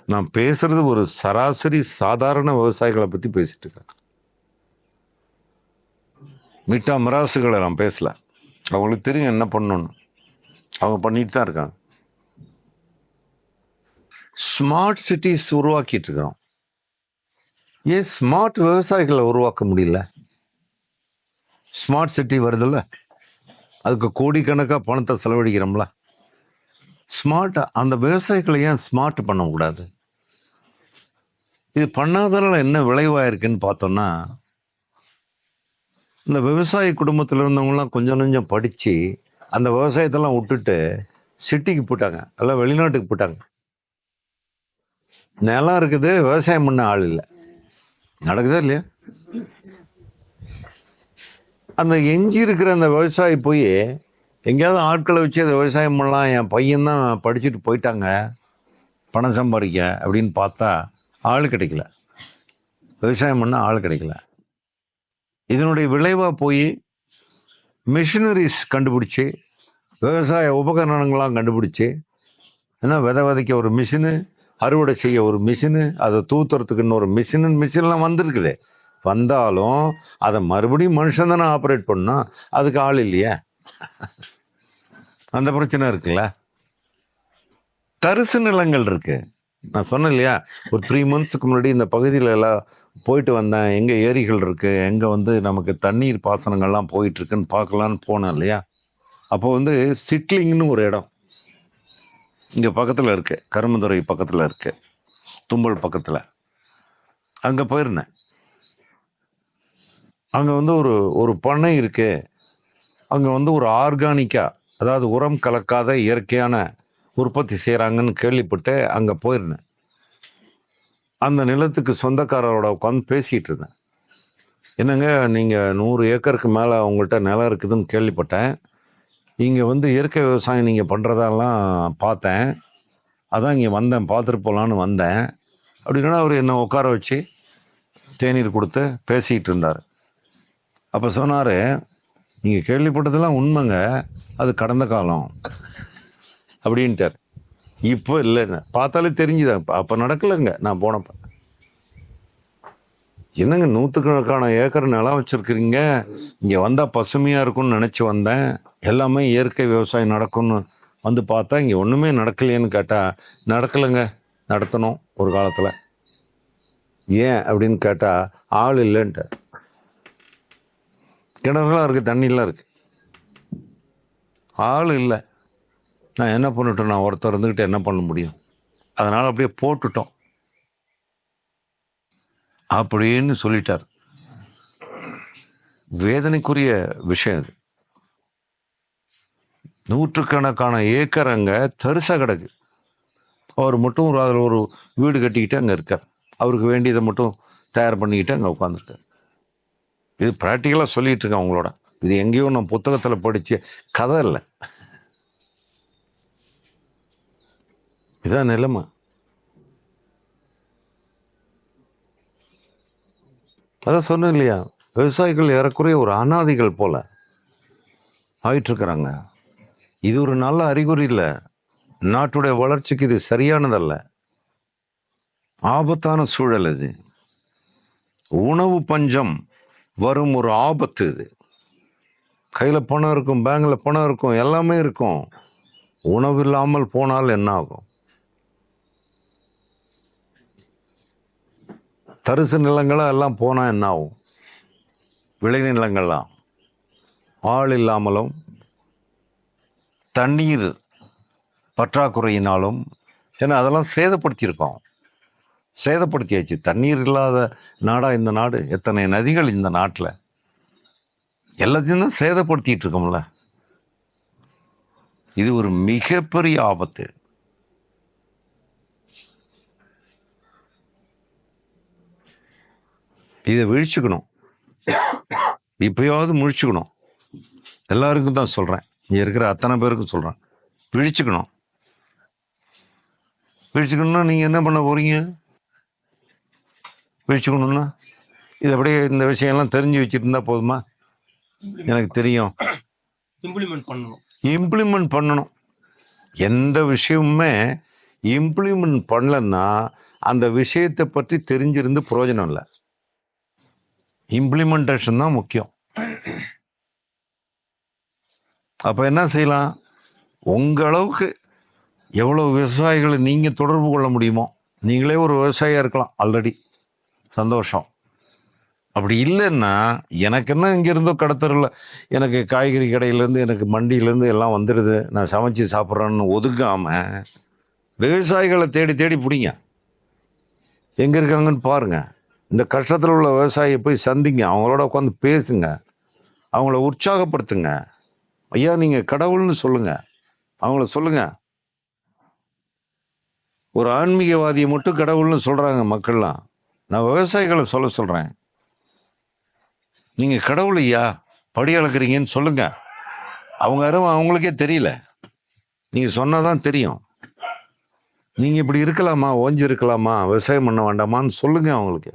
[SPEAKER 1] நான் பேசுறது ஒரு சராசரி சாதாரண விவசாயிகளை பற்றி பேசிட்டு இருக்கேன். மிட்டா மிராசுகளை நான் பேசலை. அவங்களுக்கு தெரியும் என்ன பண்ணணும்னு. அவங்க பண்ணிட்டு தான் இருக்காங்க. ஸ்மார்ட் சிட்டிஸ் உருவாக்கிட்டு இருக்கிறோம். ஏன் ஸ்மார்ட் விவசாயிகளை உருவாக்க முடியல? ஸ்மார்ட் சிட்டி வருதுல்ல, அதுக்கு கோடிக்கணக்காக பணத்தை செலவழிக்கிறோம்ல. ஸ்மார்ட் அந்த விவசாயிகளை ஏன் ஸ்மார்ட் பண்ணக்கூடாது? இது பண்ணாதனால என்ன விளைவாயிருக்குன்னு பார்த்தோம்னா, இந்த விவசாய குடும்பத்தில் இருந்தவங்களாம் கொஞ்சம் படித்து அந்த விவசாயத்தெல்லாம் விட்டுட்டு சிட்டிக்கு போயிட்டாங்க, எல்லாம் வெளிநாட்டுக்கு போயிட்டாங்க. நிலம் இருக்குது, விவசாயம் பண்ண ஆள் இல்லை. நடக்குதா இல்லையா? அந்த எஞ்சி இருக்கிற அந்த விவசாயி போய் எங்கேயாவது ஆட்களை வச்சு அதை விவசாயம் பண்ணலாம், என் பையன்தான் படிச்சுட்டு போயிட்டாங்க பணம் சம்பாதிக்க அப்படின்னு பார்த்தா ஆள் கிடைக்கல. விவசாயம் பண்ண ஆள் கிடைக்கல. இதனுடைய விளைவாக போய் மிஷினரிஸ் கண்டுபிடிச்சி, விவசாய உபகரணங்கள்லாம் கண்டுபிடிச்சி, ஏன்னா விதைக்க ஒரு மிஷினு, அறுவடை செய்ய ஒரு மிஷினு, அதை தூத்துறதுக்கு இன்னொரு மிஷின்லாம் வந்திருக்குது. வந்தாலும் அதை மறுபடியும் மனுஷன் தானே ஆப்ரேட் பண்ணால் அதுக்கு ஆள் இல்லையே. அந்த பிரச்சனை இருக்குல்ல. தரிசு நிலங்கள் இருக்கு. நான் சொன்னேன் இல்லையா, ஒரு 3 monthsக்கு முன்னாடி இந்த பகுதியில் எல்லாம் போயிட்டு வந்தேன். எங்கே ஏரிகள் இருக்கு, எங்கே நமக்கு தண்ணீர் பாசனங்கள்லாம் போயிட்டு இருக்குன்னு பார்க்கலான்னு போனேன் இல்லையா. அப்போ சிட்லிங்னு ஒரு இடம் இங்கே பக்கத்தில் இருக்கு, கருமதுரை பக்கத்தில் இருக்கு, தும்பல் பக்கத்தில். அங்கே போயிருந்தேன். அங்கே ஒரு பண்ணை இருக்கு. அங்கே ஒரு ஆர்கானிக்காக, அதாவது உரம் கலக்காத இயற்கையான உற்பத்தி செய்கிறாங்கன்னு கேள்விப்பட்டு அங்கே போயிருந்தேன். அந்த நிலத்துக்கு சொந்தக்காரரோட உட்காந்து பேசிகிட்டு இருந்தேன். என்னங்க, நீங்கள் 100 ஏக்கருக்கு மேலே உங்கள்கிட்ட நிலம் இருக்குதுன்னு கேள்விப்பட்டேன். இங்கே இயற்கை விவசாயம் நீங்கள் பண்ணுறதெல்லாம் பார்த்தேன். அதான் இங்கே வந்தேன், பார்த்துட்டு போகலான்னு வந்தேன் அப்படின்னா அவர் என்னை உட்கார வச்சு தேநீர் கொடுத்து பேசிக்கிட்டு இருந்தார். அப்போ சொன்னார், நீங்கள் கேள்விப்பட்டதெல்லாம் உண்மைங்க, அது கடந்த காலம் அப்படின்ட்டார். இப்போ இல்லைன்னு பார்த்தாலே தெரிஞ்சுதான். அப்போ நடக்கலைங்க நான் போனப்போ. என்னங்க 100கணக்கான ஏக்கர் நிலம் வச்சுருக்கிறீங்க, இங்கே வந்தால் பசுமையாக இருக்கும்னு நினச்சி வந்தேன், எல்லாமே இயற்கை விவசாயம் நடக்கும்னு பார்த்தா இங்கே ஒன்றுமே நடக்கலையேன்னு கேட்டால், நடக்கலைங்க, நடத்தணும் ஒரு காலத்தில். ஏன் அப்படின்னு கேட்டால் ஆள் இல்லைன்ட்டார். கிணறுலாம் இருக்குது, தண்ணிலாம் இருக்குது, ஆள் இல்லை. நான் என்ன பண்ணிட்டோம், நான் ஒருத்தர் இருந்துக்கிட்டு என்ன பண்ண முடியும்? அதனால் அப்படியே போட்டுட்டோம் அப்படின்னு சொல்லிட்டார். வேதனைக்குரிய விஷயம் அது. 100கணக்கான ஏக்கர் அங்கே தரிசாக கிடக்கு. அவர் மட்டும் அதில் ஒரு வீடு கட்டிக்கிட்டு அங்கே இருக்கார். அவருக்கு வேண்டியதை மட்டும் தயார் பண்ணிக்கிட்டு அங்கே உட்காந்துருக்காரு. இது ப்ராக்டிக்கலாக சொல்லிகிட்டு இருக்கேன் உங்களோட. இது எங்கேயோ நான் புத்தகத்தில் படித்த கதை இல்லை. இதான் நிலைமை. அதான் சொன்னேன் இல்லையா, விவசாயிகள் ஏறக்குறைய ஒரு அனாதைகள் போல ஆயிட்டுருக்கிறாங்க. இது ஒரு நல்ல அறிகுறி இல்லை. நாட்டுடைய வளர்ச்சிக்கு இது சரியானதல்ல. ஆபத்தான சூழல் இது. உணவு பஞ்சம் வரும் ஒரு ஆபத்து இது. கையில் பணம் இருக்கும், பேங்கில் பணம் இருக்கும், எல்லாமே இருக்கும். உணவு இல்லாமல் போனால் என்ன ஆகும்? தரிசு நிலங்களாக எல்லாம் போனால் என்ன ஆகும்? விளைநிலங்கள்லாம் ஆள் இல்லாமலும் தண்ணீர் பற்றாக்குறையினாலும், ஏன்னா அதெல்லாம் சேதப்படுத்தியிருக்கோம். சேதப்படுத்தியாச்சு. தண்ணீர் இல்லாத நாடாக இந்த நாடு. எத்தனை நதிகள் இந்த நாட்டில், எல்லாத்தையும் தான் சேதப்படுத்திட்டு இருக்கோம்ல. இது ஒரு மிகப்பெரிய ஆபத்து. இதை விழிச்சுக்கணும். இப்பயாவது முழிச்சுக்கணும். எல்லாருக்கும் தான் சொல்கிறேன், இங்கே இருக்கிற அத்தனை பேருக்கும் சொல்கிறேன், விழிச்சுக்கணும். விழிச்சுக்கணும்னா நீங்கள் என்ன பண்ண போகிறீங்க? விழிச்சுக்கணும்னா இது அப்படியே இந்த விஷயம்லாம் தெரிஞ்சு வச்சுட்டு இருந்தால் போதுமா? எனக்கு தெரியும். இம்ப்ளிமெண்ட் பண்ணணும். எந்த விஷயமுமே இம்ப்ளிமெண்ட் பண்ணலன்னா அந்த விஷயத்தை பற்றி தெரிஞ்சிருந்து பிரயோஜனம் இல்லை. இம்ப்ளிமெண்டேஷன் தான் முக்கியம். அப்போ என்ன செய்யலாம்? உங்கள் அளவுக்கு எவ்வளோ விவசாயிகளை நீங்கள் தொடர்பு கொள்ள முடியுமோ, நீங்களே ஒரு விவசாயியாக இருக்கலாம் ஆல்ரெடி, சந்தோஷம். அப்படி இல்லைன்னா எனக்கு என்ன இங்கேருந்தோ கடத்தரில் எனக்கு காய்கறி கடையிலேருந்து எனக்கு மண்டியிலேருந்து எல்லாம் வந்துடுது, நான் சமைச்சு சாப்பிட்றேன்னு ஒதுக்காமல் விவசாயிகளை தேடி தேடி பிடிங்க. எங்கே இருக்காங்கன்னு பாருங்கள். இந்த கஷ்டத்தில் உள்ள விவசாயியை போய் சந்திங்க, அவங்களோட உட்காந்து பேசுங்க, அவங்கள உற்சாகப்படுத்துங்க. ஐயா நீங்கள் கடவுள்னு சொல்லுங்கள், அவங்கள சொல்லுங்கள். ஒரு ஆன்மீகவாதியை மட்டும் கடவுள்னு சொல்கிறாங்க மக்கள்லாம். நான் விவசாயிகளை சொல்கிறேன், நீங்கள் கடவுள் ஐயா படி அளக்குறீங்கன்னு சொல்லுங்கள். அவங்க யாரும் அவங்களுக்கே தெரியல, நீங்கள் சொன்னால் தான் தெரியும். நீங்கள் இப்படி இருக்கலாமா, ஓஞ்சி இருக்கலாமா, விவசாயம் பண்ண வேண்டாமான்னு சொல்லுங்கள். அவங்களுக்கு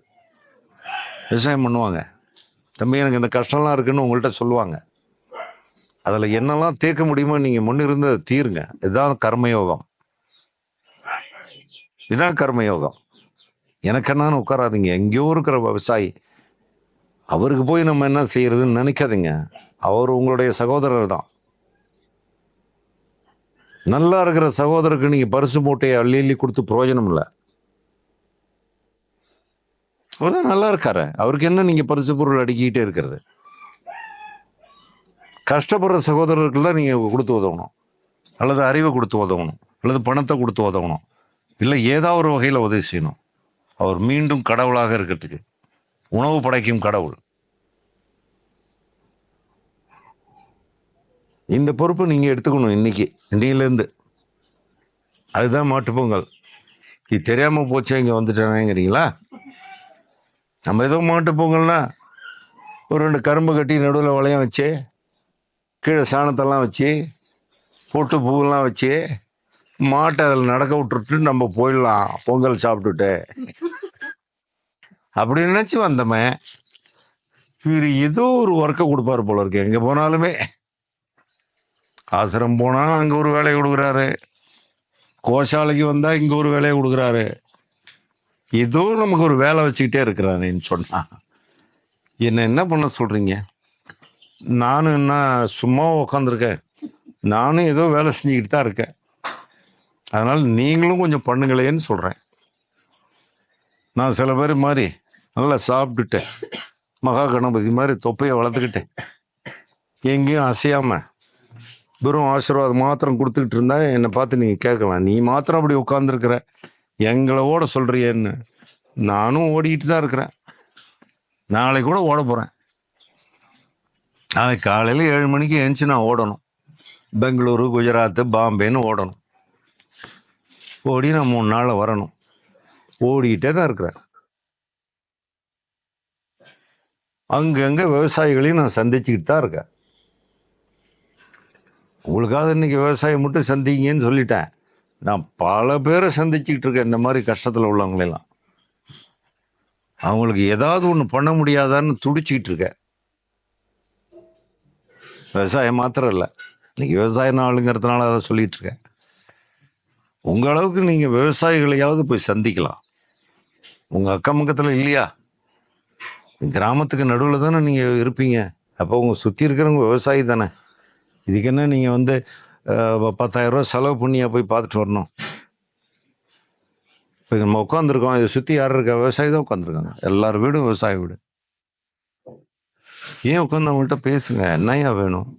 [SPEAKER 1] விவசாயம் பண்ணுவாங்க. தம்பி எனக்கு இந்த கஷ்டம்லாம் இருக்குன்னு உங்கள்கிட்ட சொல்லுவாங்க. அதில் என்னெல்லாம் தீர்க்க முடியுமோ நீங்கள் முன்னிருந்து அதை தீருங்க. இதுதான் கர்மயோகம். இதுதான் கர்மயோகம். எனக்கு என்னன்னு உட்காராதீங்க. எங்கேயோ இருக்கிற விவசாயி, அவருக்கு போய் நம்ம என்ன செய்யறதுன்னு நினைக்காதீங்க. அவர் உங்களுடைய சகோதரர் தான். நல்லா இருக்கிற சகோதரருக்கு நீங்கள் பரிசு மூட்டையை அள்ளி அள்ளி கொடுத்து பிரயோஜனம் இல்லை. அவர்தான் நல்லா இருக்காரு, அவருக்கு என்ன நீங்கள் பரிசு பொருள் அடிக்கிட்டே இருக்கிறது? கஷ்டப்படுற சகோதரருக்கு தான் நீங்கள் கொடுத்து உதவணும், அல்லது அறிவை கொடுத்து உதவணும், அல்லது பணத்தை கொடுத்து உதவணும், இல்லை ஏதாவது ஒரு வகையில் உதவி செய்யணும். அவர் மீண்டும் கடவுளாக இருக்கிறதுக்கு, உணவு படைக்கும் கடவுள். இந்த பொறுப்பை நீங்கள் எடுத்துக்கணும் இன்னையிலேருந்து. அதுதான் மாட்டுப்பொங்கல். இது தெரியாமல் போச்சே இங்கே வந்துட்டேனேங்கிறீங்களா? நம்ம ஏதோ மாட்டுப்பொங்கல்னா ஒரு 2 கரும்பு கட்டி நடுவில் வளையம் வச்சு, கீழே சாணத்தெல்லாம் வச்சு, பொட்டு பூவெல்லாம் வச்சு, மாட்டை அதில் நடக்க விட்டுட்டு நம்ம போயிடலாம் பொங்கல் சாப்பிட்டுட்டு அப்படி நினச்சி வந்தோமே. இவர் ஏதோ ஒரு ஒர்க்கை கொடுப்பாரு போல இருக்கு. எங்கே போனாலுமே, ஆசிரம் போனால் அங்கே ஒரு வேலையை கொடுக்குறாரு, கோஷாலைக்கு வந்தால் இங்கே ஒரு வேலையை கொடுக்குறாரு, ஏதோ நமக்கு ஒரு வேலை வச்சுக்கிட்டே இருக்கிறாருன்னு சொன்னால் என்ன பண்ண சொல்கிறீங்க? நானும் என்ன சும்மா உக்காந்துருக்கேன்? நானும் ஏதோ வேலை செஞ்சுக்கிட்டு தான் இருக்கேன். அதனால் நீங்களும் கொஞ்சம் பண்ணுங்களேன்னு சொல்கிறேன். நான் சில பேர் மாதிரி நல்லா சாப்பிட்டுட்டேன், மகா கணபதி மாதிரி தொப்பையை வளர்த்துக்கிட்டேன், எங்கேயும் அசையாமல் வெறும் ஆசீர்வாதம் மாத்திரம் கொடுத்துக்கிட்டு இருந்தா என்னை பார்த்து நீங்கள் கேட்கலாம், நீ மாத்திரம் அப்படி உட்காந்துருக்குற, எங்களை ஓட சொல்கிறியன்னு. நானும் ஓடிக்கிட்டு தான் இருக்கிறேன். நாளைக்கு கூட ஓட போகிறேன். நாளைக்கு காலையில் 7 மணிக்கு எழுந்துச்சி நான் ஓடணும். பெங்களூரு, குஜராத்து, பாம்பேன்னு ஓடணும். ஓடி நான் 3 நாளில் வரணும். ஓடிக்கிட்டே தான் இருக்கிறேன். அங்கங்கே விவசாயிகளையும் நான் சந்திச்சுக்கிட்டு தான் இருக்கேன். உங்களுக்காக இன்னைக்கு விவசாயம் மட்டும் சந்திங்கன்னு சொல்லிட்டேன். நான் பல பேரை சந்திச்சுக்கிட்டு இருக்கேன் இந்த மாதிரி கஷ்டத்தில் உள்ளவங்களெல்லாம். அவங்களுக்கு ஏதாவது ஒன்று பண்ண முடியாதான்னு துடிச்சிக்கிட்டு இருக்கேன். விவசாயம் மாத்திரம் இல்லை, இன்னைக்கு விவசாய நாளுங்கிறதுனால அதை சொல்லிட்டு இருக்கேன். உங்கள் அளவுக்கு நீங்கள் விவசாயிகளையாவது போய் சந்திக்கலாம். உங்கள் அக்கம் பக்கத்தில் இல்லையா? கிராமத்துக்கு நடுவில் தானே நீங்கள் இருப்பீங்க. அப்போ உங்கள் சுற்றி இருக்கிறவங்க விவசாயி தானே. இதுக்கு என்ன நீங்கள் 10,000 ரூபா செலவு பண்ணியா போய் பார்த்துட்டு வரணும்? இப்போ நம்ம உட்காந்துருக்கோம், இதை சுற்றி யார் இருக்கா? விவசாயி தான் உட்காந்துருக்காங்க. எல்லார் வீடும் விவசாய வீடு. ஏன் உட்காந்து அவங்கள்ட்ட பேசுங்க. என்னையா வேணும்?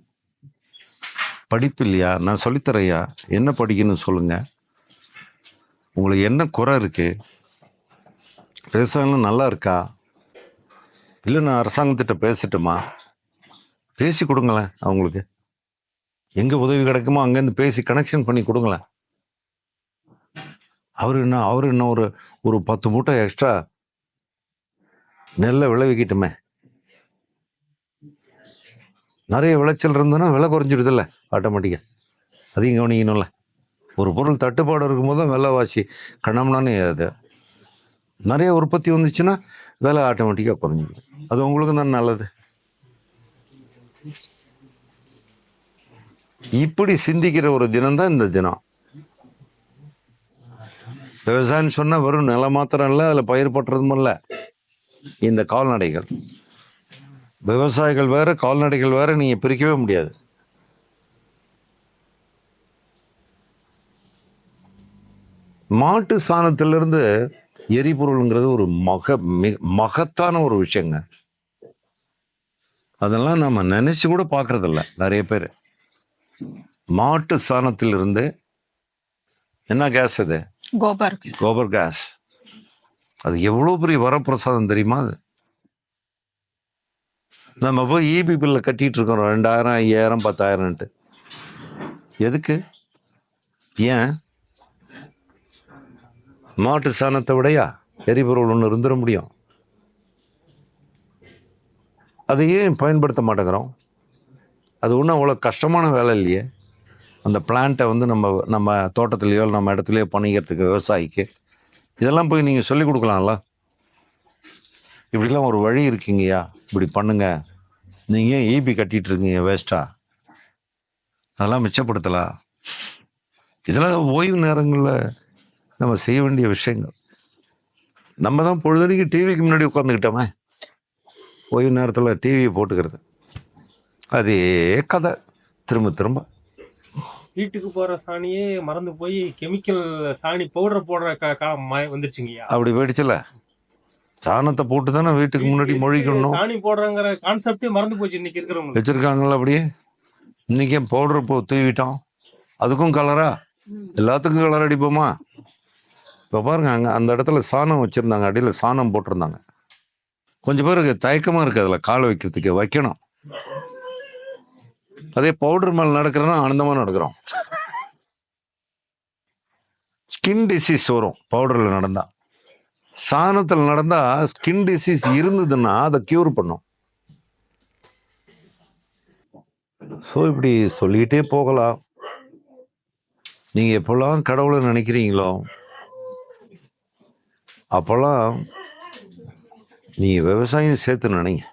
[SPEAKER 1] படிப்பு இல்லையா? நான் சொல்லித்தரையா. என்ன படிக்கணும்னு சொல்லுங்க. உங்களுக்கு என்ன குறை இருக்கு? விவசாயம் நல்லா இருக்கா? இல்லை நான் அரசாங்கத்திட்ட பேசட்டுமா? பேசி கொடுங்களேன். அவங்களுக்கு எங்கே உதவி கிடைக்குமோ அங்கேருந்து பேசி கனெக்ஷன் பண்ணி கொடுங்களேன். அவர் என்ன ஒரு 10 மூட்டை எக்ஸ்ட்ரா நெல்லை விளைவிக்கட்டுமே. நிறைய விளைச்சல் இருந்ததுன்னா விலை குறைஞ்சிடுதில்ல ஆட்டோமேட்டிக்காக. அதையும் கவனிக்கணும்ல. ஒரு பொருள் தட்டுப்பாடு இருக்கும்போது தான் விலைவாசி கணம்னான்னு அது நிறைய உற்பத்தி வந்துச்சுன்னா விலை ஆட்டோமேட்டிக்காக குறைஞ்சிடும். அது உங்களுக்கு தான் நல்லது. இப்படி சிந்திக்கிற ஒரு தினம் தான் இந்த தினம். விவசாயம்னு சொன்னால் வெறும் நிலம் மாத்திரம் இல்லை, அதில் பயிர் பட்டுறதும் இல்லை. இந்த கால்நடைகள், விவசாயிகள் வேற கால்நடைகள் வேற, நீங்கள் பிரிக்கவே முடியாது. மாட்டு சாணத்திலிருந்து எரிபொருளுங்கிறது ஒரு மகத்தான ஒரு விஷயங்க. அதெல்லாம் நம்ம நினைச்சு கூட பார்க்கறதில்ல நிறைய பேர். மாட்டு சாணத்திலிருந்து என்ன கேஸ்? அது கோபர் கேஸ். அது எவ்வளோ பெரிய வரப்பிரசாதம் தெரியுமா? அது நம்ம போய் இபி பில்ல கட்டிட்டு இருக்கோம் 2000, 5000, 10,000ன்ட்டு. எதுக்கு? ஏன்? மாட்டு சாணத்தை விடையா எரிபொருள் ஒன்று இருந்துட முடியும்? அதை ஏன் பயன்படுத்த மாட்டேங்கிறோம்? அது ஒன்றும் அவ்வளோ கஷ்டமான வேலை இல்லையே. அந்த பிளான்ட்டை நம்ம தோட்டத்துலேயோ நம்ம இடத்துலையோ பண்ணிக்கிறதுக்கு விவசாயிக்கு இதெல்லாம் போய் நீங்கள் சொல்லிக் கொடுக்கலாம்ல. இப்படிலாம் ஒரு வழி இருக்கீங்கய்யா, இப்படி பண்ணுங்க. நீங்கள் ஏன் ஈபி கட்டிகிட்டு இருக்கீங்க வேஸ்ட்டாக? அதெல்லாம் மிச்சப்படுத்தலாம். இதெல்லாம் ஓய்வு நேரங்களில் நம்ம செய்ய வேண்டிய விஷயங்கள். நம்ம தான் பொழுதனைக்கு டிவிக்கு முன்னாடி உட்காந்துக்கிட்டோமே. ஓய்வு நேரத்தில் டிவியை போட்டுக்கிறது, அதே கதை திரும்ப திரும்ப.
[SPEAKER 2] வீட்டுக்கு போற சாணியே மறந்து போய் கெமிக்கல் சாணி பவுடர் போடுற வந்துருச்சுங்கய்யா.
[SPEAKER 1] அப்படி போயிடுச்சுல. சாணத்தை போட்டு தானே வீட்டுக்கு முன்னாடி மொழிக்கணும்.
[SPEAKER 2] சாணி போடுறங்கிற கான்செப்டே மறந்து போச்சு இன்னைக்கு இருக்கிறவங்க.
[SPEAKER 1] வச்சிருக்காங்களா அப்படியே? இன்னைக்கே பவுடர் தூவிட்டோம். அதுக்கும் கலரா? எல்லாத்துக்கும் கலர் அடிப்போமா? இப்போ பாருங்க, அங்கே அந்த இடத்துல சாணம் வச்சுருந்தாங்க, அடியில் சாணம் போட்டிருந்தாங்க. கொஞ்சம் பேருக்கு தயக்கமாக இருக்குது அதில் காலை வைக்கிறதுக்கு. வைக்கணும். அதே பவுடர் மேலே நடக்கிறோன்னா ஆனந்தமாக நடக்கிறோம். ஸ்கின் டிசீஸ் வரும் பவுடரில் நடந்தால். சாணத்தில் நடந்தால் ஸ்கின் டிசீஸ் இருந்ததுன்னா அதை க்யூர் பண்ணும். ஸோ இப்படி சொல்லிக்கிட்டே போகலாம். நீங்கள் எப்போல்லாம் கடவுளை நினைக்கிறீங்களோ அப்போல்லாம் நீங்கள் விவசாயம் சேர்த்து நினைங்க.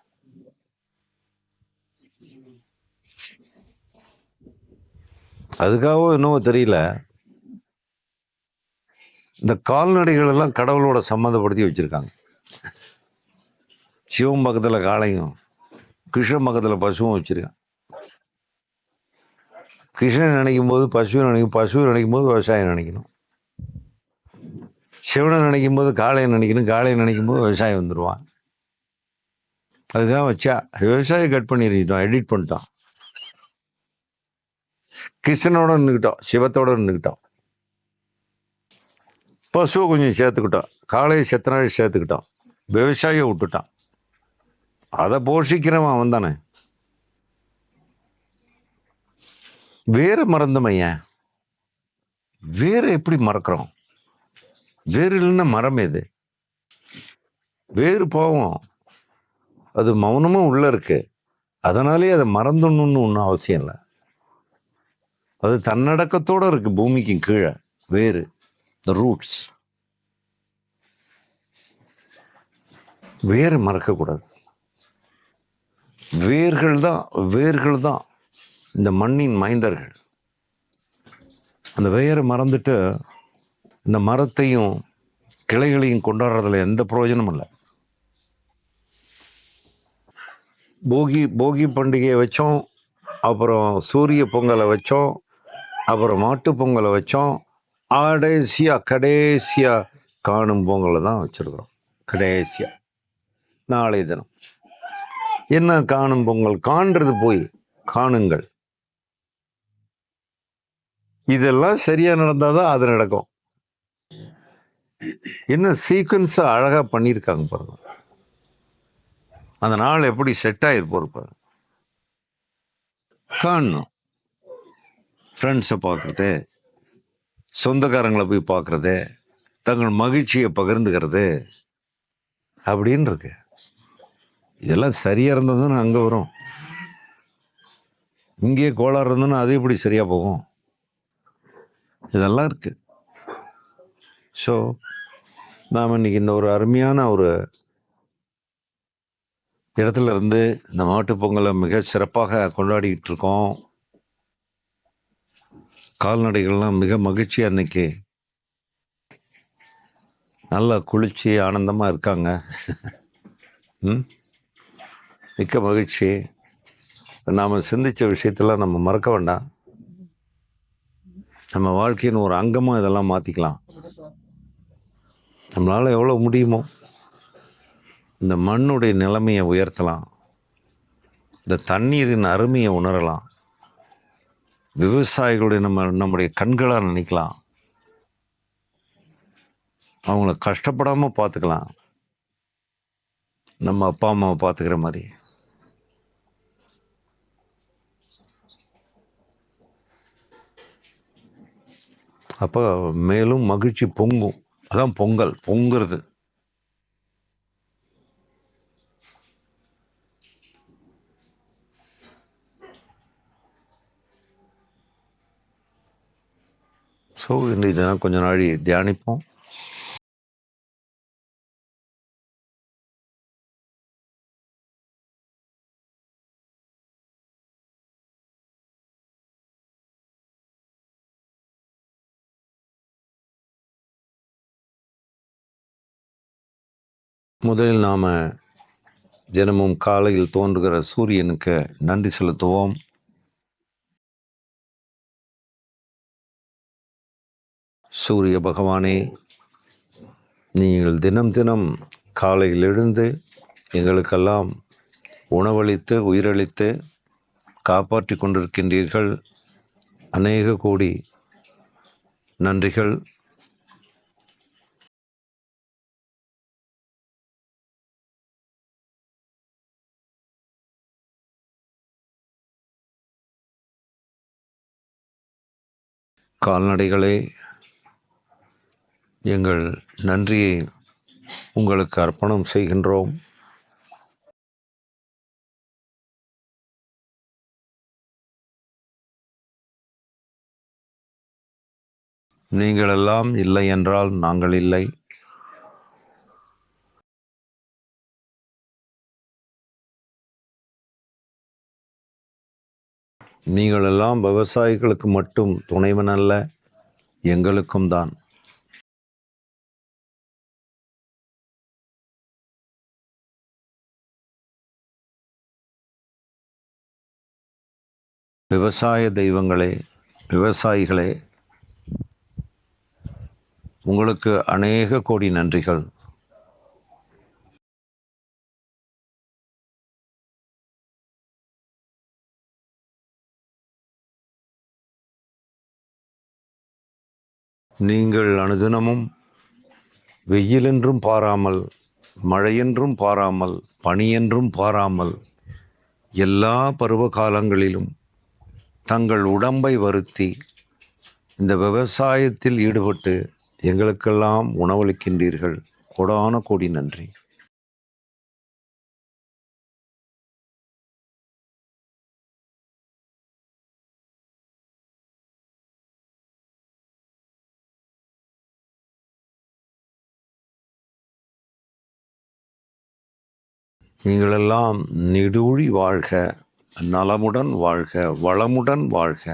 [SPEAKER 1] அதுக்காகவும் என்னவோ தெரியல, இந்த கால்நடைகள் எல்லாம் கடவுளோட சம்மந்தப்படுத்தி வச்சுருக்காங்க. சிவன் பக்கத்தில் காளையும், கிருஷ்ணன் பக்கத்தில் பசுவும் வச்சுருக்கான். கிருஷ்ணன் நினைக்கும் போது பசுவை நினைக்கும் போது விவசாயம் நினைக்கணும். சிவனை நினைக்கும் போது காளையை நினைக்கணும், காளையை நினைக்கும் போது விவசாயம் வந்துடுவான். அதுதான் வச்சா விவசாயம் கட் பண்ணிட்டோம், எடிட் பண்ணிட்டோம். கிருஷ்ணனோட நின்றுக்கிட்டோம், சிவத்தோட நின்றுக்கிட்டோம். பசுவை கொஞ்சம் சேர்த்துக்கிட்டோம், காளையை செத்தனாடி சேர்த்துக்கிட்டோம், விவசாயியை விட்டுட்டான். அதை போஷிக்கிறவன் அவன் தானே. வேற மறந்துமையன். வேற எப்படி மறக்கிறோம்? வேறு இல்லைன்னா மரம் எது? வேறு போவோம். அது மௌனமாக உள்ளே இருக்கு. அதனாலே அதை மறந்துடணும்னு ஒன்றும் அவசியம் இல்லை. அது தன்னடக்கத்தோடு இருக்குது. பூமிக்கு கீழே வேறு த ரூட்ஸ். வேறு மறக்கக்கூடாது. வேர்கள் தான் இந்த மண்ணின் மைந்தர்கள். அந்த வேரை மறந்துட்டு இந்த மரத்தையும் கிளைகளையும் கொண்டாடுறதுல எந்த பிரயோஜனமும் இல்லை. போகி பண்டிகையை வச்சோம், அப்புறம் சூரிய பொங்கலை வச்சோம், அப்புறம் மாட்டு பொங்கலை வச்சோம், கடைசியாக காணும் பொங்கலை தான் வச்சுருக்கிறோம். கடைசியாக நாளை தினம் என்ன காணும் பொங்கல்? காண்றது போய் காணுங்கள். இதெல்லாம் சரியா நடந்தாதான் அது நடக்கும். என்ன சீக்வன்ஸை அழகா பண்ணியிருக்காங்க பாருங்க. அந்த நாள் எப்படி செட் ஆகிருப்போம் பாருங்க. காணணும், ஃப்ரெண்ட்ஸை பார்க்குறது, சொந்தக்காரங்களை போய் பார்க்குறது, தங்கள் மகிழ்ச்சியை பகிர்ந்துக்கிறது அப்படின்னு இருக்கு. இதெல்லாம் சரியாக இருந்ததுன்னு அங்கே வரும். இங்கேயே கோளாறு இருந்ததுன்னா அது எப்படி சரியாக போகும்? இதெல்லாம் இருக்கு. ஸோ நாம் இன்னைக்கு இந்த ஒரு அருமையான ஒரு இடத்துல இருந்து இந்த மாட்டுப் பொங்கலை மிக சிறப்பாக கொண்டாடிக்கிட்டு இருக்கோம். கால்நடைகள்லாம் மிக மகிழ்ச்சியாக இன்னைக்கு நல்லா குளிச்சு ஆனந்தமாக இருக்காங்க. மிக்க மகிழ்ச்சி. நாம் சிந்தித்த விஷயத்தெல்லாம் நம்ம மறக்க வேண்டாம். நம்ம வாழ்க்கையின் ஒரு அங்கமாக இதெல்லாம் மாற்றிக்கலாம். நம்மளால் எவ்வளோ முடியுமோ இந்த மண்ணுடைய நிலைமையை உயர்த்தலாம். இந்த தண்ணீரின் அருமையை உணரலாம். விவசாயிகளுடைய நம்முடைய கண்களாக நினைக்கலாம். அவங்கள கஷ்டப்படாமல் பார்த்துக்கலாம், நம்ம அப்பா அம்மாவை பார்த்துக்கிற மாதிரி. அப்போ மேலும் மகிழ்ச்சி பொங்கும். அதான் பொங்கல், பொங்குறது. ஸோ இன்றைக்கு தினம் கொஞ்ச நாள் தியானிப்போம். முதலில் நாம் தினமும் காலையில் தோன்றுகிற சூரியனுக்கு நன்றி செலுத்துவோம். சூரிய பகவானே, நீங்கள் தினம் தினம் காலையில் எழுந்து எங்களுக்கெல்லாம் உணவளித்து உயிரளித்து காப்பாற்றி கொண்டிருக்கின்றீர்கள். அநேக கோடி நன்றிகள். கால்நடைகளே, எங்கள் நன்றியை உங்களுக்கு அர்ப்பணம் செய்கின்றோம். நீங்களெல்லாம் இல்லை என்றால் நாங்கள் இல்லை. நீங்களெல்லாம் விவசாயிகளுக்கு மட்டும் துணைவன் அல்ல, எங்களுக்கும் தான். விவசாய தெய்வங்களே, விவசாயிகளே, உங்களுக்கு அநேக கோடி நன்றிகள். நீங்கள் அனுதினமும் வெயிலென்றும் பாராமல், மழையென்றும் பாராமல், பனியென்றும் பாராமல் எல்லா பருவ காலங்களிலும் தங்கள் உடம்பை வருத்தி இந்த விவசாயத்தில் ஈடுபட்டு எங்களுக்கெல்லாம் உணவளிக்கின்றீர்கள். கோடான கோடி நன்றி. நீங்களெல்லாம் நெடூழி வாழ்க, நலமுடன் வாழ்க, வளமுடன் வாழ்க.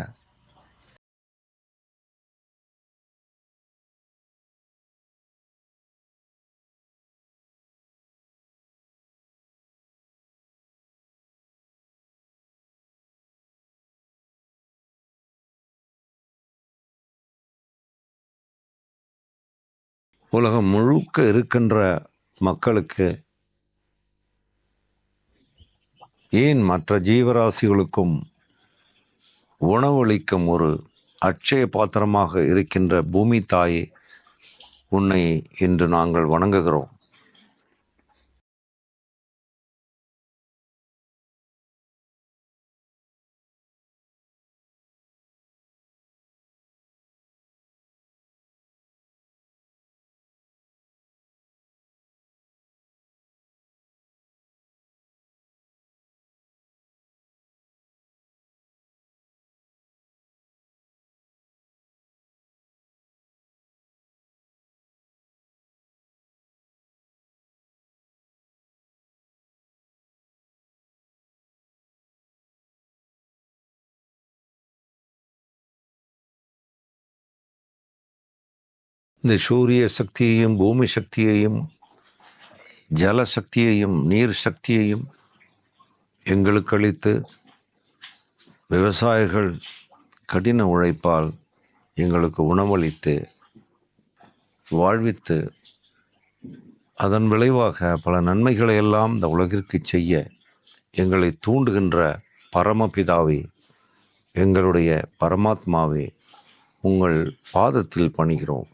[SPEAKER 1] உலகம் முழுக்க இருக்கின்ற மக்களுக்கு, ஏன் மற்ற ஜீவராசிகளுக்கும் உணவளிக்கும் ஒரு அட்சய பாத்திரமாக இருக்கின்ற பூமி தாயே, உன்னை இன்று நாங்கள் வணங்குகிறோம். இந்த சூரிய சக்தியையும், பூமி சக்தியையும், ஜல சக்தியையும், நீர் சக்தியையும் எங்களுக்கு அளித்து, விவசாயிகள் கடின உழைப்பால் எங்களுக்கு உணவளித்து வாழ்வித்து, அதன் விளைவாக பல நன்மைகளை எல்லாம் இந்த உலகிற்கு செய்ய எங்களை தூண்டுகின்ற பரமபிதாவே, எங்களுடைய பரமாத்மாவே, உங்கள் பாதத்தில் பணிகிறோம்.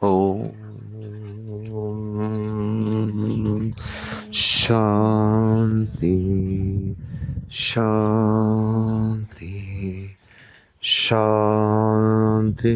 [SPEAKER 1] ஓம் சாந்தி சாந்தி சாந்தி.